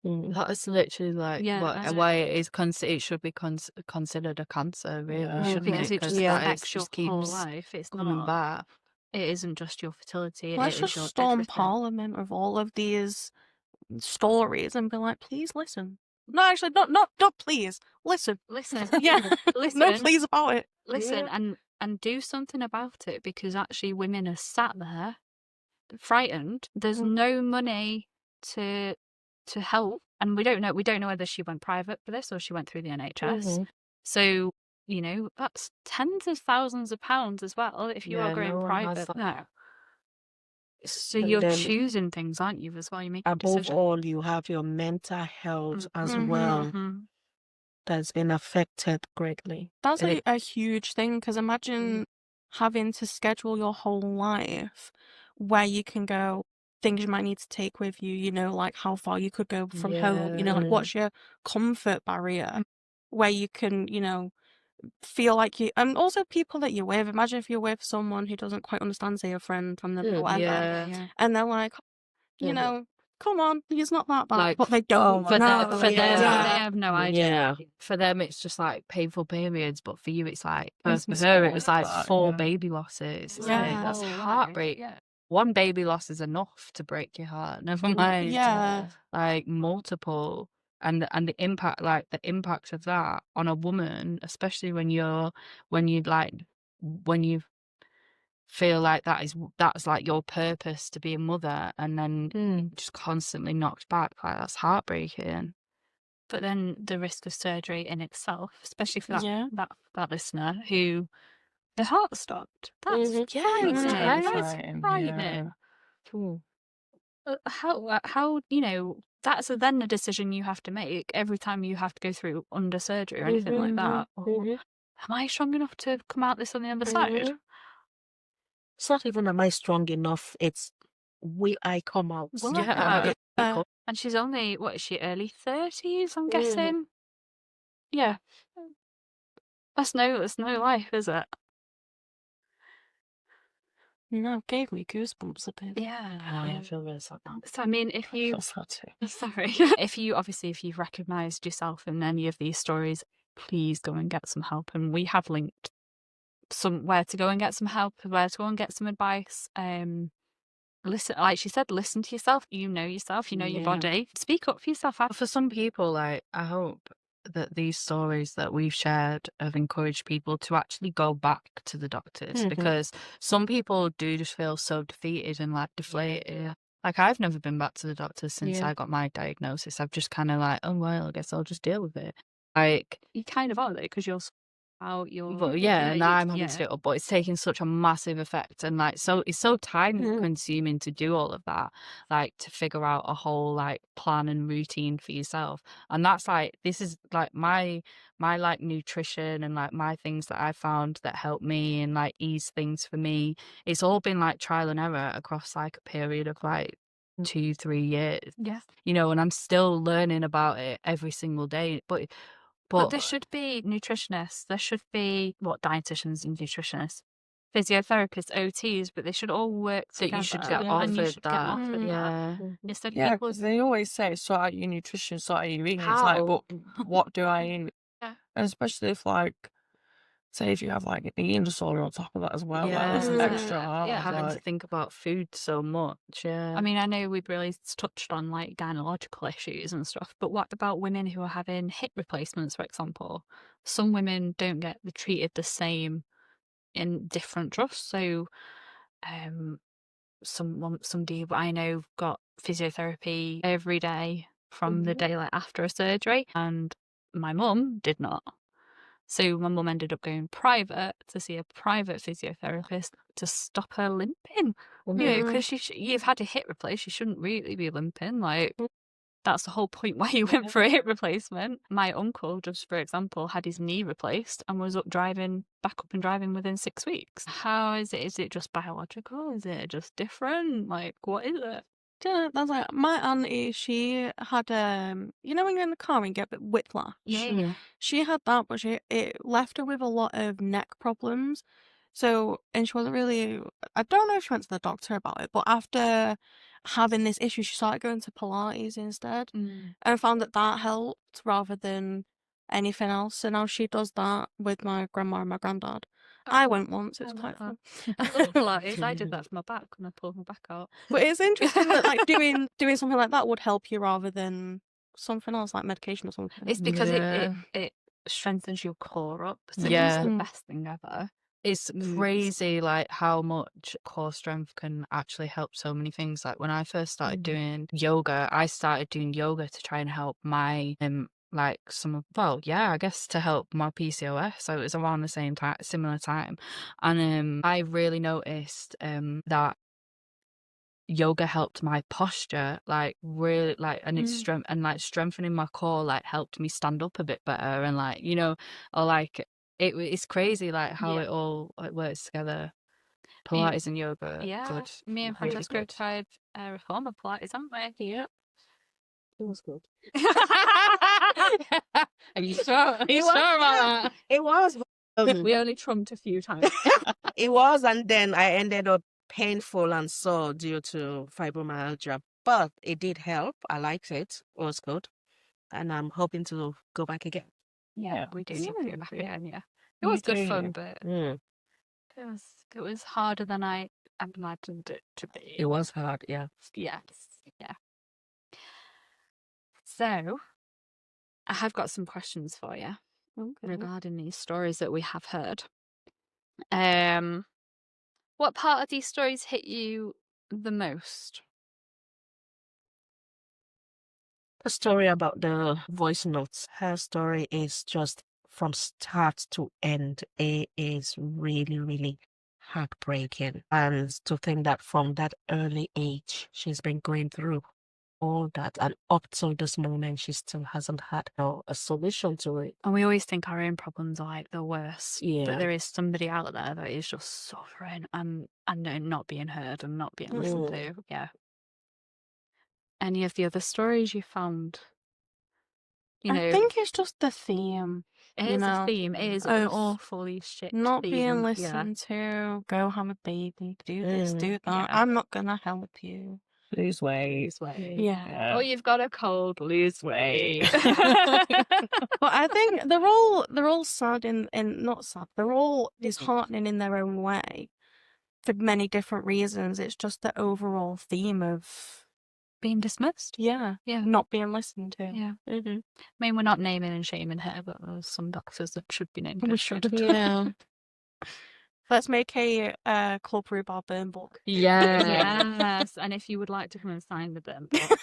Mm. That is literally like Yeah, what, that's why it is it should be considered a cancer, really, Yeah. shouldn't Because it? it just 'Cause that affects your just whole keeps life. It's coming not. back. It isn't just your fertility. Let's it is just your storm everything. Parliament with all of these stories and be like, please listen. No, actually, not please. Listen. Listen, Yeah. listen, No, please about it. listen, and do something about it, because actually women are sat there frightened. There's no money to help, and we don't know whether she went private for this or she went through the NHS. So that's tens of thousands of pounds as well if you Yeah, are going no one has private. that. No. So And you're then choosing things, aren't you, as well? You make a above decision. all, you have your mental health as Mhm. well Mhm. that's been affected greatly. That's And a huge thing, because imagine having to schedule your whole life where you can go, things you might need to take with you, like how far you could go from home, like Yeah. what's your comfort barrier where you can, feel like you, and also people that you're with. Imagine if you're with someone who doesn't quite understand, say a friend from the whatever, Yeah. and they're like, come on, he's not that bad, Like, but they oh don't my for know. them, They Yeah. have no idea. Yeah. for them, it's just like painful periods, but for you, it's like, It's for her, it was like that, 4 yeah. baby losses. It's Yeah. like, that's Whole life, heartbreak. Yeah. One baby loss is enough to break your heart. Never mind, Yeah. like multiple, and the impact, of that on a woman, especially when you feel like that's like your purpose to be a mother, and then just constantly knocked back. Like, that's heartbreaking. But then the risk of surgery in itself, especially for Yeah. that listener who the heart stopped. That's Mhm. frightening. it's That's Frightening, frightening. Mm. How that's then a decision you have to make every time you have to go through under surgery or anything like that. Mhm. Am I strong enough to come out this on the other side? Mhm. It's not even am I strong enough, it's will I come out? Will I Yeah. come out? Yeah. And she's only, what is she, early 30s, I'm Mhm. guessing? Yeah. That's no life, is it? No, gave me goosebumps a bit. Yeah. I feel really sad. So I mean, if you Feel sad too. sorry, if you've recognised yourself in any of these stories, please go and get some help. And we have linked where to go and get some help, where to go and get some advice. Listen, like she said, listen to yourself. You know yourself. You know your Yeah. body. Speak up for yourself. For some people, like, I hope that these stories that we've shared have encouraged people to actually go back to the doctors, Mhm. because some people do just feel so defeated and like deflated. Like, I've never been back to the doctors since Yeah. I got my diagnosis. I've just kind of like, oh well, I guess I'll just deal with it. Like, You kind of are though, because you're Out your But yeah, and you- I'm having to do it up, but it's taking such a massive effect, and like, so it's so time Mhm. consuming to do all of that, like to figure out a whole like plan and routine for yourself. And that's like, this is like my like nutrition and like my things that I found that help me and like ease things for me. It's all been like trial and error across like a period of like 2-3 years, Yeah. you know, and I'm still learning about it every single day. But there should be nutritionists. There should be dietitians and nutritionists, physiotherapists, OTs, but they should all work that together. you should get Yeah. and you offered should get that. offered that. Yeah. Instead, Yeah, people because they always say sort out your nutrition, sort out your eating. It's like, How? but what do I eat? Yeah. And especially if like, say if you have like an eating disorder on top of that as well, like that's Yeah. extra hard. Yeah. Having to Like, think about food so much. Yeah. I mean, I know we've really touched on like gynecological issues and stuff, but what about women who are having hip replacements, for example? Some women don't get treated the same in different trusts. So, somebody I know got physiotherapy every day from the day like after a surgery, and my mum did not. So my mum ended up going private to see a private physiotherapist to stop her limping. You know, because you've had a hip replaced, you shouldn't really be limping. Like, that's the whole point why you went for a hip replacement. My uncle, just for example, had his knee replaced and was back up and driving within 6 weeks. How is it? Is it just biological? Is it just different? Like, what is it? Yeah, that's like my auntie. She had you know when you're in the car and you get a bit whiplash. Yeah. She had that, but it left her with a lot of neck problems. So, and she wasn't really. I don't know if she went to the doctor about it, but after having this issue, she started going to Pilates instead, and I found that helped rather than anything else. So now she does that with my grandma and my granddad. I went once; it was quite fun. Pilates. I did that for my back when I pulled my back out. But it's interesting that like doing something like that would help you rather than something else like medication or something. It's because Yeah. it strengthens your core up. So Yeah. it's the best thing ever. It's crazy like how much core strength can actually help so many things. Like when I first started doing yoga, I started doing yoga to try and help my like I guess to help my PCOS. So it was around the same time, similar time. And I really noticed that yoga helped my posture, like really, like, and it's strengthening my core, like helped me stand up a bit better, and like, you know, or like it's crazy like how it all like works together. Pilates and yoga, good. Me and Really Francesco good. tried reformer Pilates, haven't we? Yeah. It was good. Are you sure? Are you sure about that? It was. We only trumped a few times. It was, and then I ended up painful and sore due to fibromyalgia. But it did help. I liked it. It was good. And I'm hoping to go back again. Yeah, we do need to go back again, yeah. It Me was good too. fun, but Mm. it was harder than I imagined it to be. It was hard, yeah. Yes, yeah. So, I have got some questions for you regarding these stories that we have heard. What part of these stories hit you the most? The story about the voice notes. Her story is just from start to end. It is really, really heartbreaking. And to think that from that early age, she's been going through all that. And up till this moment, she still hasn't had a solution to it. And we always think our own problems are like the worst. Yeah. But there is somebody out there that is just suffering and not being heard and not being listened to. Yeah. Any of the other stories you found? I think it's just the theme. It is a theme. It is an of awfully shit not theme. being Yeah. listened to. Go have a baby. Do this. Do that. Yeah. I'm not gonna help you. Lose weight. Lose weight. Yeah. Oh, you've got a cold. Lose weight. But I think they're all sad in not sad. They're all disheartening in their own way for many different reasons. It's just the overall theme of Being dismissed. yeah, not being listened to. Yeah. Mm-hmm. I mean, we're not naming and shaming here, but there's some doctors that should be named. We and should. shamed. Yeah. Let's make a Club Rhubarb burn book. Yes. And if you would like to come and sign the burn book,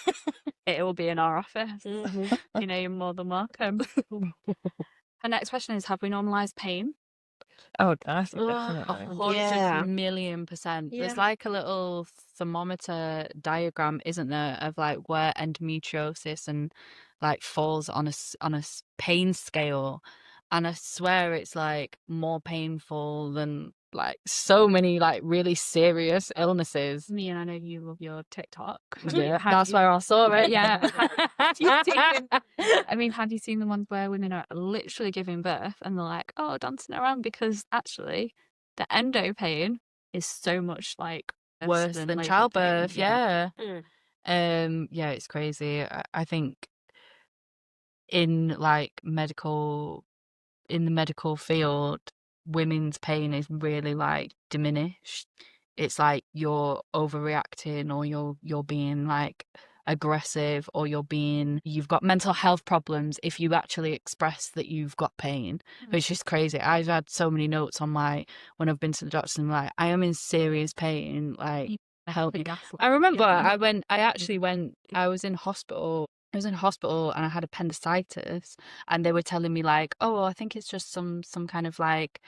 it will be in our office. Mhm. You know, you're more than welcome. The next question is, have we normalised pain? Oh, A definitely. Yeah. 100,000,000%. There's Yeah. like a little thermometer diagram, isn't there, of like where endometriosis and like falls on a pain scale, and I swear it's like more painful than like so many like really serious illnesses. Me, and I know you love your TikTok. Yeah, Have that's you- where I saw it. Yeah. Have you seen it? I mean, have you seen the ones where women are literally giving birth and they're like, oh, dancing around, because actually the endo pain is so much like Worse than labour pain. childbirth, yeah. Mm. Yeah, it's crazy. I think in like in the medical field, women's pain is really like diminished. It's like you're overreacting, or you're being like aggressive, or you've got mental health problems if you actually express that you've got pain, which is crazy. I've had so many notes on when I've been to the doctor, and like, I am in serious pain, like help me. I remember I was in hospital. I was in hospital and I had appendicitis, and they were telling me like, oh, well, I think it's just some kind of like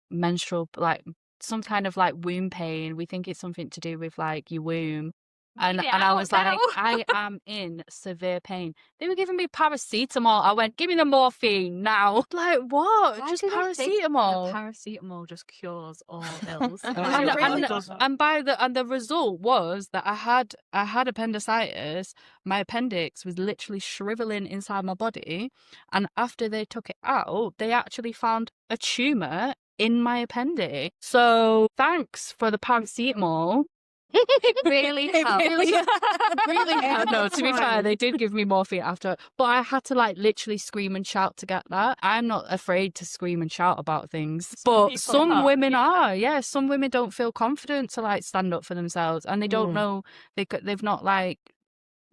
menstrual, like some kind of like womb pain. We think it's something to do with like your womb. And I was like, I am in severe pain. They were giving me paracetamol. I went, give me the morphine now. Like, what? Why Just do they think paracetamol. that paracetamol just cures all ills? It And, really doesn't. and the result was that I had appendicitis. My appendix was literally shriveling inside my body, and after they took it out, they actually found a tumor in my appendix. So thanks for the paracetamol. It really helps. Really helped. No, to be fair, they did give me morphine after, but I had to like literally scream and shout to get that. I'm not afraid to scream and shout about things, but people some are, women are. Yeah, some women don't feel confident to like stand up for themselves, and they don't Mm. know they've not like.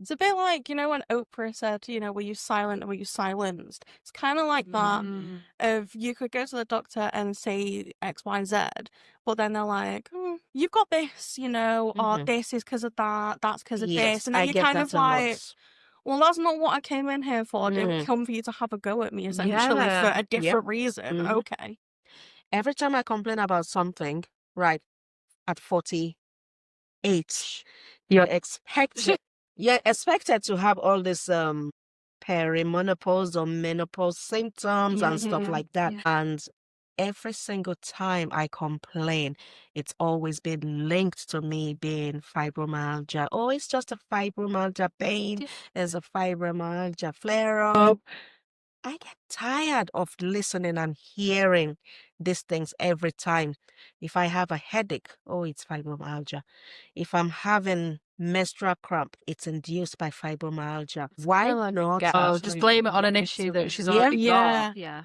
It's a bit like, when Oprah said, were you silent or were you silenced? It's kind of like that. Of you could go to the doctor and say X, Y, Z, but then they're like, you've got this, or Mhm. this is because of that, that's because of Yes, this. And then I you're get kind that of a like, lot. well, that's not what I came in here for. I didn't Mm. come for you to have a go at me, essentially, Yeah. for a different reason. Mhm. Okay. Every time I complain about something, right, at 48, you're expected to have all this perimenopause or menopause symptoms and stuff like that. Yeah. And every single time I complain, it's always been linked to me being fibromyalgia. Oh, it's just a fibromyalgia pain. There's a fibromyalgia flare up. I get tired of listening and hearing these things every time. If I have a headache, oh, it's fibromyalgia. If I'm having menstrual cramp, it's induced by fibromyalgia. Why not? Just blame it on an issue that she's Yeah. already Yeah. got. Yeah.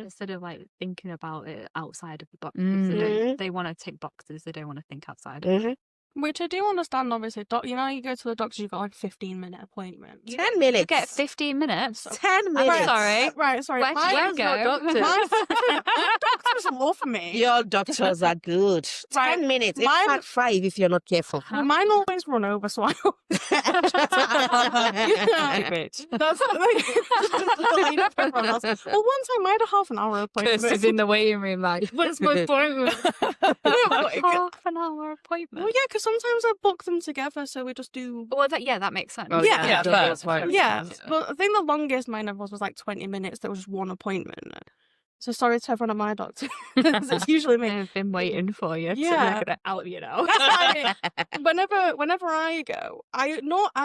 Instead of like thinking about it outside of the boxes, Mhm. they want to tick boxes. They don't want to think outside. Mhm. Which I do understand, obviously. You go to the doctor, you've got like a 15-minute appointment. 10 minutes. You get 15 minutes. 10 I'm minutes. sorry. Right, sorry. Where'd you go? My doctors love me. Your doctors are good. Right, 10 minutes. In mine- fact, 5 if you're not careful. Well, mine always run over, so I Bitch. That's everyone else. Well, one time I had a half an hour appointment. Kirsty's in the waiting room like, what's my appointment? Half an hour appointment. Well, yeah, because sometimes I book them together, so we just do. Well, that makes sense. Oh, Yeah. that's why. Yeah, but I think the longest mine ever was like 20 minutes. There was just one appointment. So sorry to everyone at my doctor. It's usually me. I've been waiting for you. Yeah. So they're gonna out you now. That's why whenever I go, I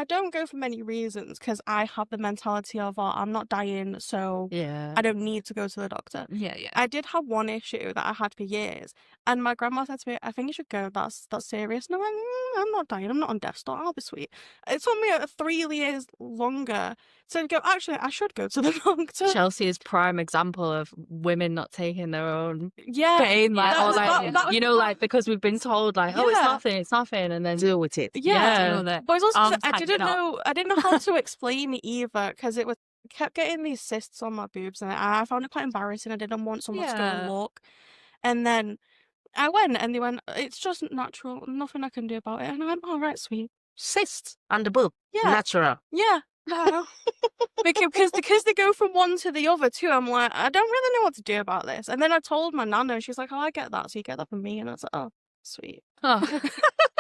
don't go for many reasons because I have the mentality of I'm not dying, so Yeah. I don't need to go to the doctor. Yeah. I did have one issue that I had for years, and my grandma said to me, "I think you should go. That's serious." And I went, "I'm not dying. I'm not on death's door. I'll be sweet." It took me 3 years longer to go. Actually, I should go to the doctor. Chelsea is prime example of women not taking their own Yeah, pain, like, that or was- like, that was- like, because we've been told, like, oh, Yeah. it's nothing, and then Deal with it. yeah. Yeah. But it's also Arms I didn't hanging know how to explain it either because it kept getting these cysts on my boobs and I found it quite embarrassing. I didn't want someone to go and Yeah. look, and then I went and they went, "It's just natural, nothing I can do about it." And I went, "All right, sweet, Cyst on the boob. yeah, Natural. yeah." No. because they go from one to the other too. I'm like, I don't really know what to do about this. And then I told my nana, and she's like, oh, I get that. So you get that from me. And I was like, oh, sweet. Oh.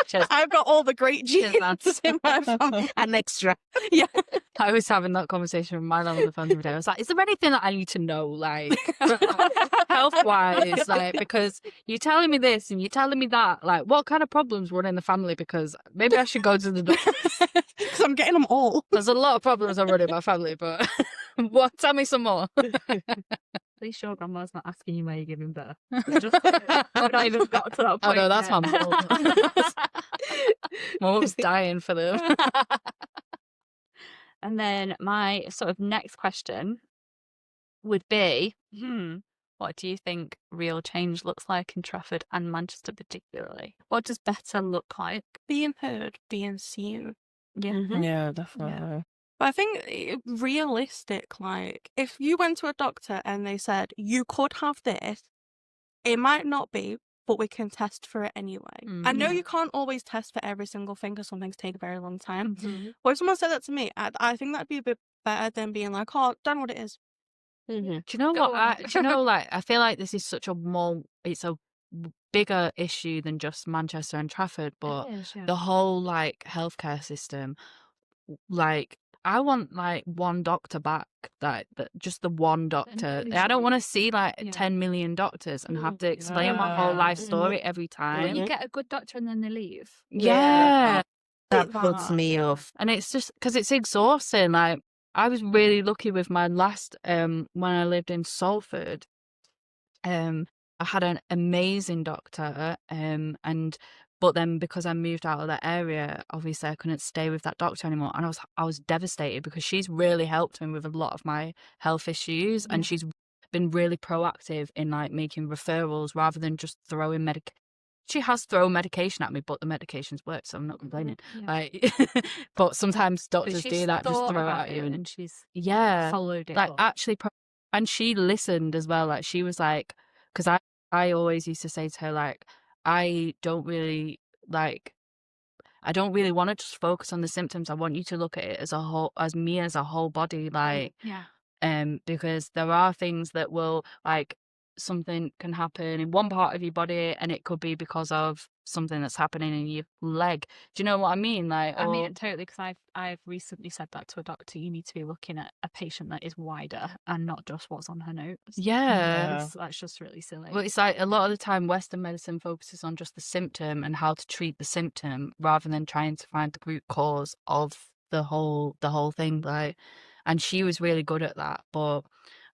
Cheers. I've got all the great Cheers, man. genes in my family. An extra. Yeah. I was having that conversation with my mum on the phone the other day. I was like, is there anything that I need to know, like, health-wise? Like, because you're telling me this and you're telling me that. Like, what kind of problems run in the family? Because maybe I should go to the doctor. Because I'm getting them all. There's a lot of problems I run in my family, but what? Tell me some more. At least your grandma's not asking you where you're giving birth. Just, I've not even got to that point. Oh no, that's yet. my mum. My mum's dying for them. And then my sort of next question would be, what do you think real change looks like in Trafford and Manchester particularly? What does better look like? Being heard, being seen. Yeah. Mhm. Yeah, definitely. But I think realistic, like, if you went to a doctor and they said, you could have this, it might not be, but we can test for it anyway. I know you can't always test for every single thing because some things take a very long time. But if someone said that to me, I think that'd be a bit better than being like, oh, don't know what it is. Mhm. Do you know Go what? on. Do you know, like, I feel like this is such a it's a bigger issue than just Manchester and Trafford, but the whole, like, healthcare system, like, I want, like, one doctor back, that just the one doctor. I don't want to see, like, 10 million doctors and have to explain my whole life story every When time. you get a good doctor and then they leave. Yeah. That puts me off. And it's just because it's exhausting. Like, I was really lucky with my last when I lived in Salford. I had an amazing doctor, but then because I moved out of that area, obviously I couldn't stay with that doctor anymore, and I was devastated because she's really helped me with a lot of my health issues, and she's been really proactive in, like, making referrals rather than just throwing She has thrown medication at me, but the medication's worked, so I'm not complaining. Like, but sometimes doctors do that, just throw it at you, and she's yeah, followed it like, up. actually, and she listened as well. Like, she was like, because I always used to say to her, like, I don't really want to just focus on the symptoms. I want you to look at it as a whole, as me as a whole body, like, because there are things that will, like, something can happen in one part of your body and it could be because of something that's happening in your leg. Do you know what I mean? Like, I mean, totally, because I've recently said that to a doctor. You need to be looking at a patient that is wider and not just what's on her notes. yeah. That's just really silly. Well, it's like a lot of the time Western medicine focuses on just the symptom and how to treat the symptom rather than trying to find the root cause of the whole thing. Like, and she was really good at that, but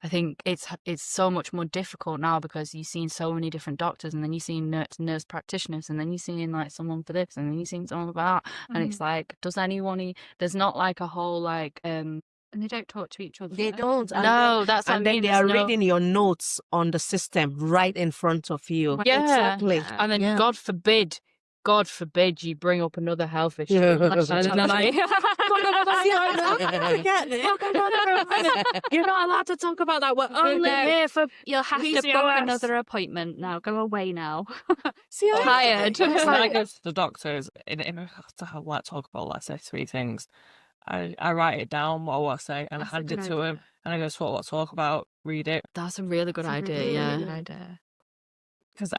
I think it's so much more difficult now because you've seen so many different doctors, and then you've seen nurse practitioners, and then you've seen, like, someone for this, and then you've seen someone for that, and it's like, there's not, like, a whole, like, and they don't talk to each other. They don't. And no, that's what I and then mean, they there's are no- reading your notes on the system right in front of you. Yeah. Exactly. And then Yeah. God forbid you bring up another health issue. Yeah. And then they're like, you're not allowed to talk about that. We're only here for You'll have to book another appointment now. Go away now. See, I Tired. When I go to the doctors, and I have to have, like, talk about, let's say, 3 things, I write it down, what I want to say, and I hand it to him, and I go, so what to talk about, read it. That's a really good idea, yeah. Good idea. Because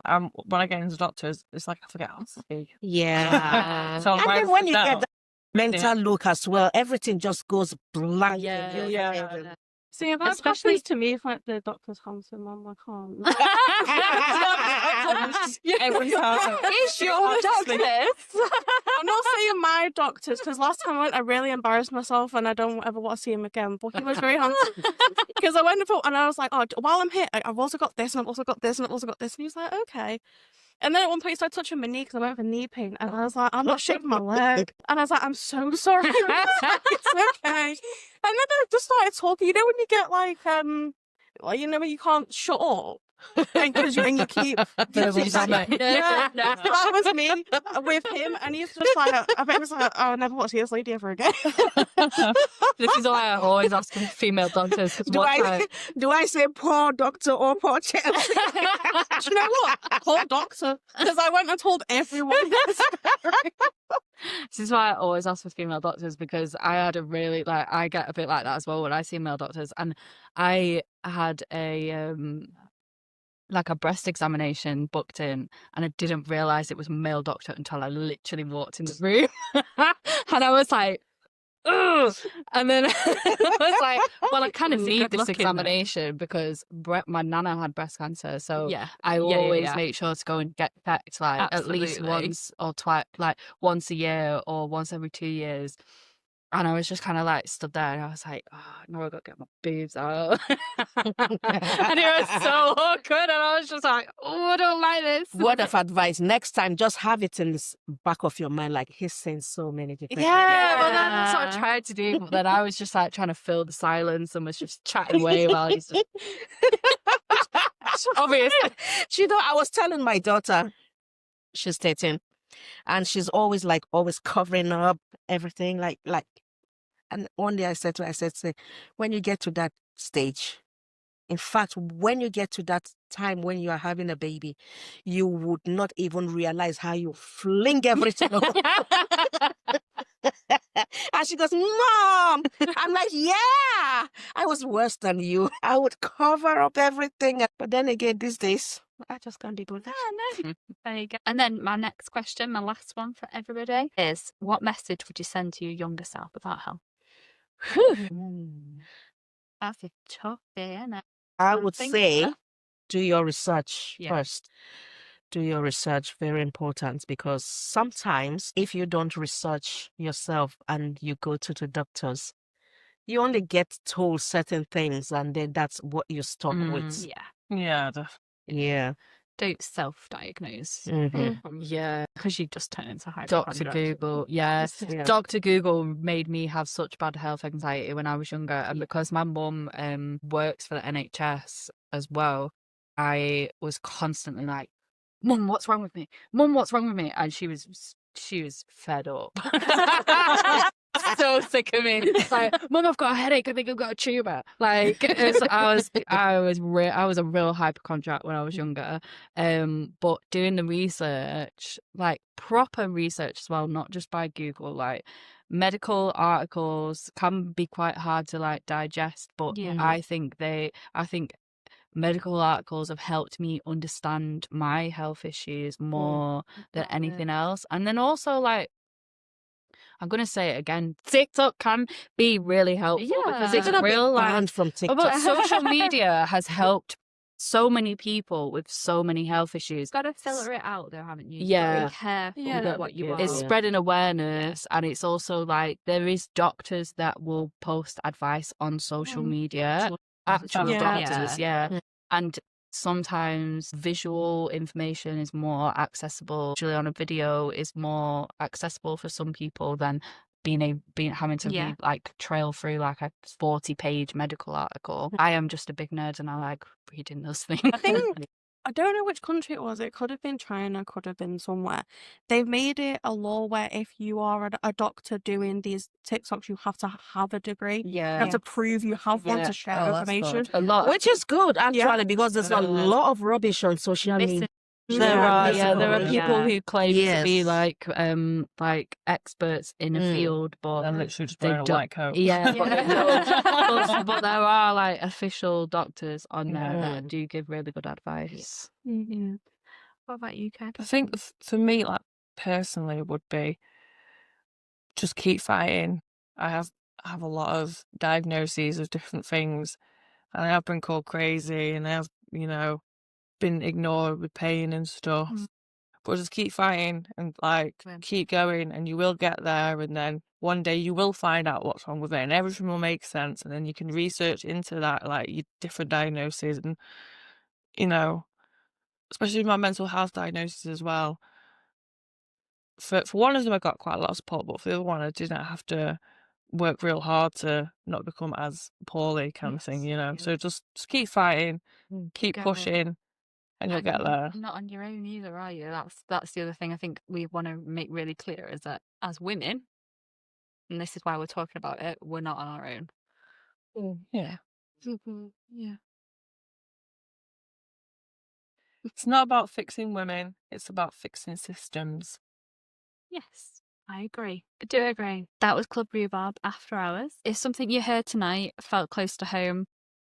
when I get into doctors, it's like I forget how to speak. Yeah. So I'm And writing then when it you down. get that mental look as well, everything just goes blank. Yeah. in your head. See, that Especially- happens to me if, like, the doctor's handsome. I'm like, oh, no. Every time. Is your doctor? I'm not saying my doctors, because last time I went, I really embarrassed myself, and I don't ever want to see him again. But he was very handsome. Because I went and I was like, oh, while I'm here, I've also got this, and I've also got this, and I've also got this. And he was like, okay. And then at one point he started touching my knee because I went for knee pain, and I was like, I'm not shaving my leg. And I was like, I'm so sorry. I was like, it's okay. And then I just started talking. You know when you get, like, Well, you know, you can't shut up. Because you keep Verbal it's like, dominate. yeah, that was me with him, and he's just like, I bet he was like, oh, I never want to see this lady ever again. This is why I always ask for female doctors. Because Do I say poor doctor or poor Chelsea? Do you know what? Poor doctor, because I went and told everyone. This is why I always ask for female doctors, because I had a really I get a bit like that as well when I see male doctors, and I had a like a breast examination booked in, and I didn't realize it was a male doctor until I literally walked in the room, and I was like, ugh! And then I was like, well, I kind of need this examination because my nana had breast cancer, so I always make sure to go and get checked at least once or twice, like once a year or once every 2 years. And I was just kind of like stood there, and I was like, oh, now I've got to get my boobs out. And it was so awkward, and I was just like, oh, I don't like this. Word of advice, next time, just have it in the back of your mind, like he's saying so many different Yeah, but that's what I tried to do. But then I was just like trying to fill the silence and was just chatting away while he's just... Obviously. You know, I was telling my daughter, she's 13, and she's always covering up everything, like. And one day I said to her, say, when you get to that stage, in fact, when you get to that time when you are having a baby, you would not even realize how you fling everything over. And she goes, Mom! I'm like, yeah, I was worse than you. I would cover up everything. But then again, these days, I just can't be bothered. No. There you go. And then my next question, my last one for everybody, is what message would you send to your younger self about health? That's a tough day, isn't it? I would say do your research first. Do your research, very important, because sometimes if you don't research yourself and you go to the doctors, you only get told certain things and then that's what you're stuck with. Yeah. Don't self-diagnose. Yeah. Because you just turn into Dr. hypochondriac. Google, yeah. Dr. Google made me have such bad health anxiety when I was younger, and because my mum works for the NHS as well, I was constantly like, Mum, what's wrong with me? Mum, what's wrong with me? And she was fed up. So sick of me. Like, Mum, I've got a headache. I think I've got a tumour. Like, I was a real hypochondriac when I was younger. But doing the research, like proper research as well, not just by Google, like medical articles can be quite hard to like digest. But I think medical articles have helped me understand my health issues more than anything else. And then also, like, I'm going to say it again, TikTok can be really helpful because it's real, like, from TikTok. but social media has helped so many people with so many health issues. Got to filter it out though, haven't you? Yeah. Be careful with what you are. It's spreading awareness, and it's also like there is doctors that will post advice on social media. Actual doctors, and sometimes visual information is more accessible. Usually on a video is more accessible for some people than having to read, like, trail through like a 40-page medical article. I am just a big nerd and I like reading those things. I don't know which country it was. It could have been China, could have been somewhere. They've made it a law where if you are a doctor doing these TikToks, you have to have a degree. You have to prove you have one to share information. A lot. Which is good, actually, because there's a lot of rubbish on social media. There are people who claim to be like experts in a field, but they're literally just wearing a white coat. But there are like official doctors on there that do give really good advice. What about you, Kat? I think for me, like personally, would be just keep fighting. I have a lot of diagnoses of different things, and I have been called crazy, and I have, been ignored with pain and stuff. But just keep fighting and like keep going, and you will get there, and then one day you will find out what's wrong with it, and everything will make sense, and then you can research into that, like your different diagnoses, and especially with my mental health diagnosis as well. For one of them I got quite a lot of support, but for the other one I didn't have to work real hard to not become as poorly kind of thing, Yes, So yes. just keep fighting, keep going. pushing, and you'll get there. You're not on your own either, are you? That's the other thing I think we want to make really clear is that as women, and this is why we're talking about it, we're not on our own. Yeah. Yeah. It's not about fixing women, it's about fixing systems. Yes, I agree. I do agree. That was Club Rhubarb After Hours. If something you heard tonight felt close to home,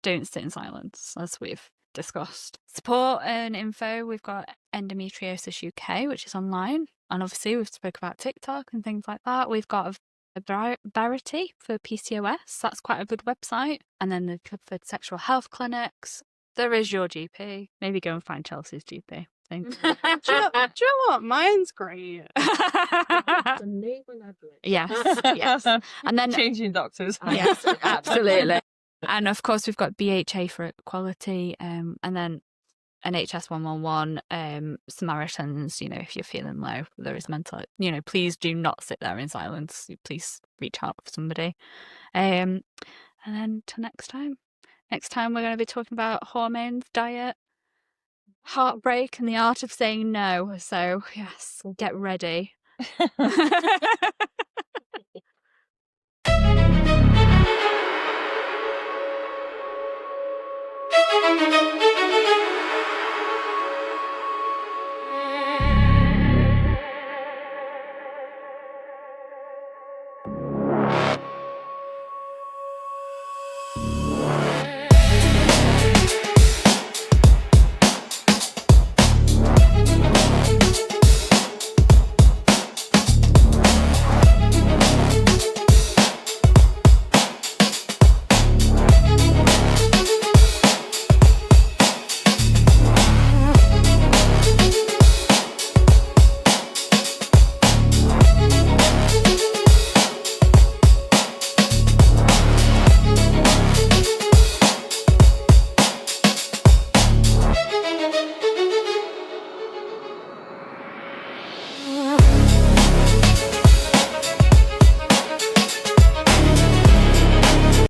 don't sit in silence, as we've discussed. Support and info, we've got Endometriosis UK, which is online. And obviously, we've spoke about TikTok and things like that. We've got a Verity for PCOS. That's quite a good website. And then the Clifford Sexual Health Clinics. There is your GP. Maybe go and find Chelsea's GP. I think. Do you know what? Mine's great. Yes, yes. And then Changing doctors. yes, absolutely. And of course, we've got BHA for equality, and then NHS 111, Samaritans. If you're feeling low, there is mental. Please do not sit there in silence. Please reach out for somebody. And then till next time. Next time we're going to be talking about hormones, diet, heartbreak, and the art of saying no. So yes, get ready.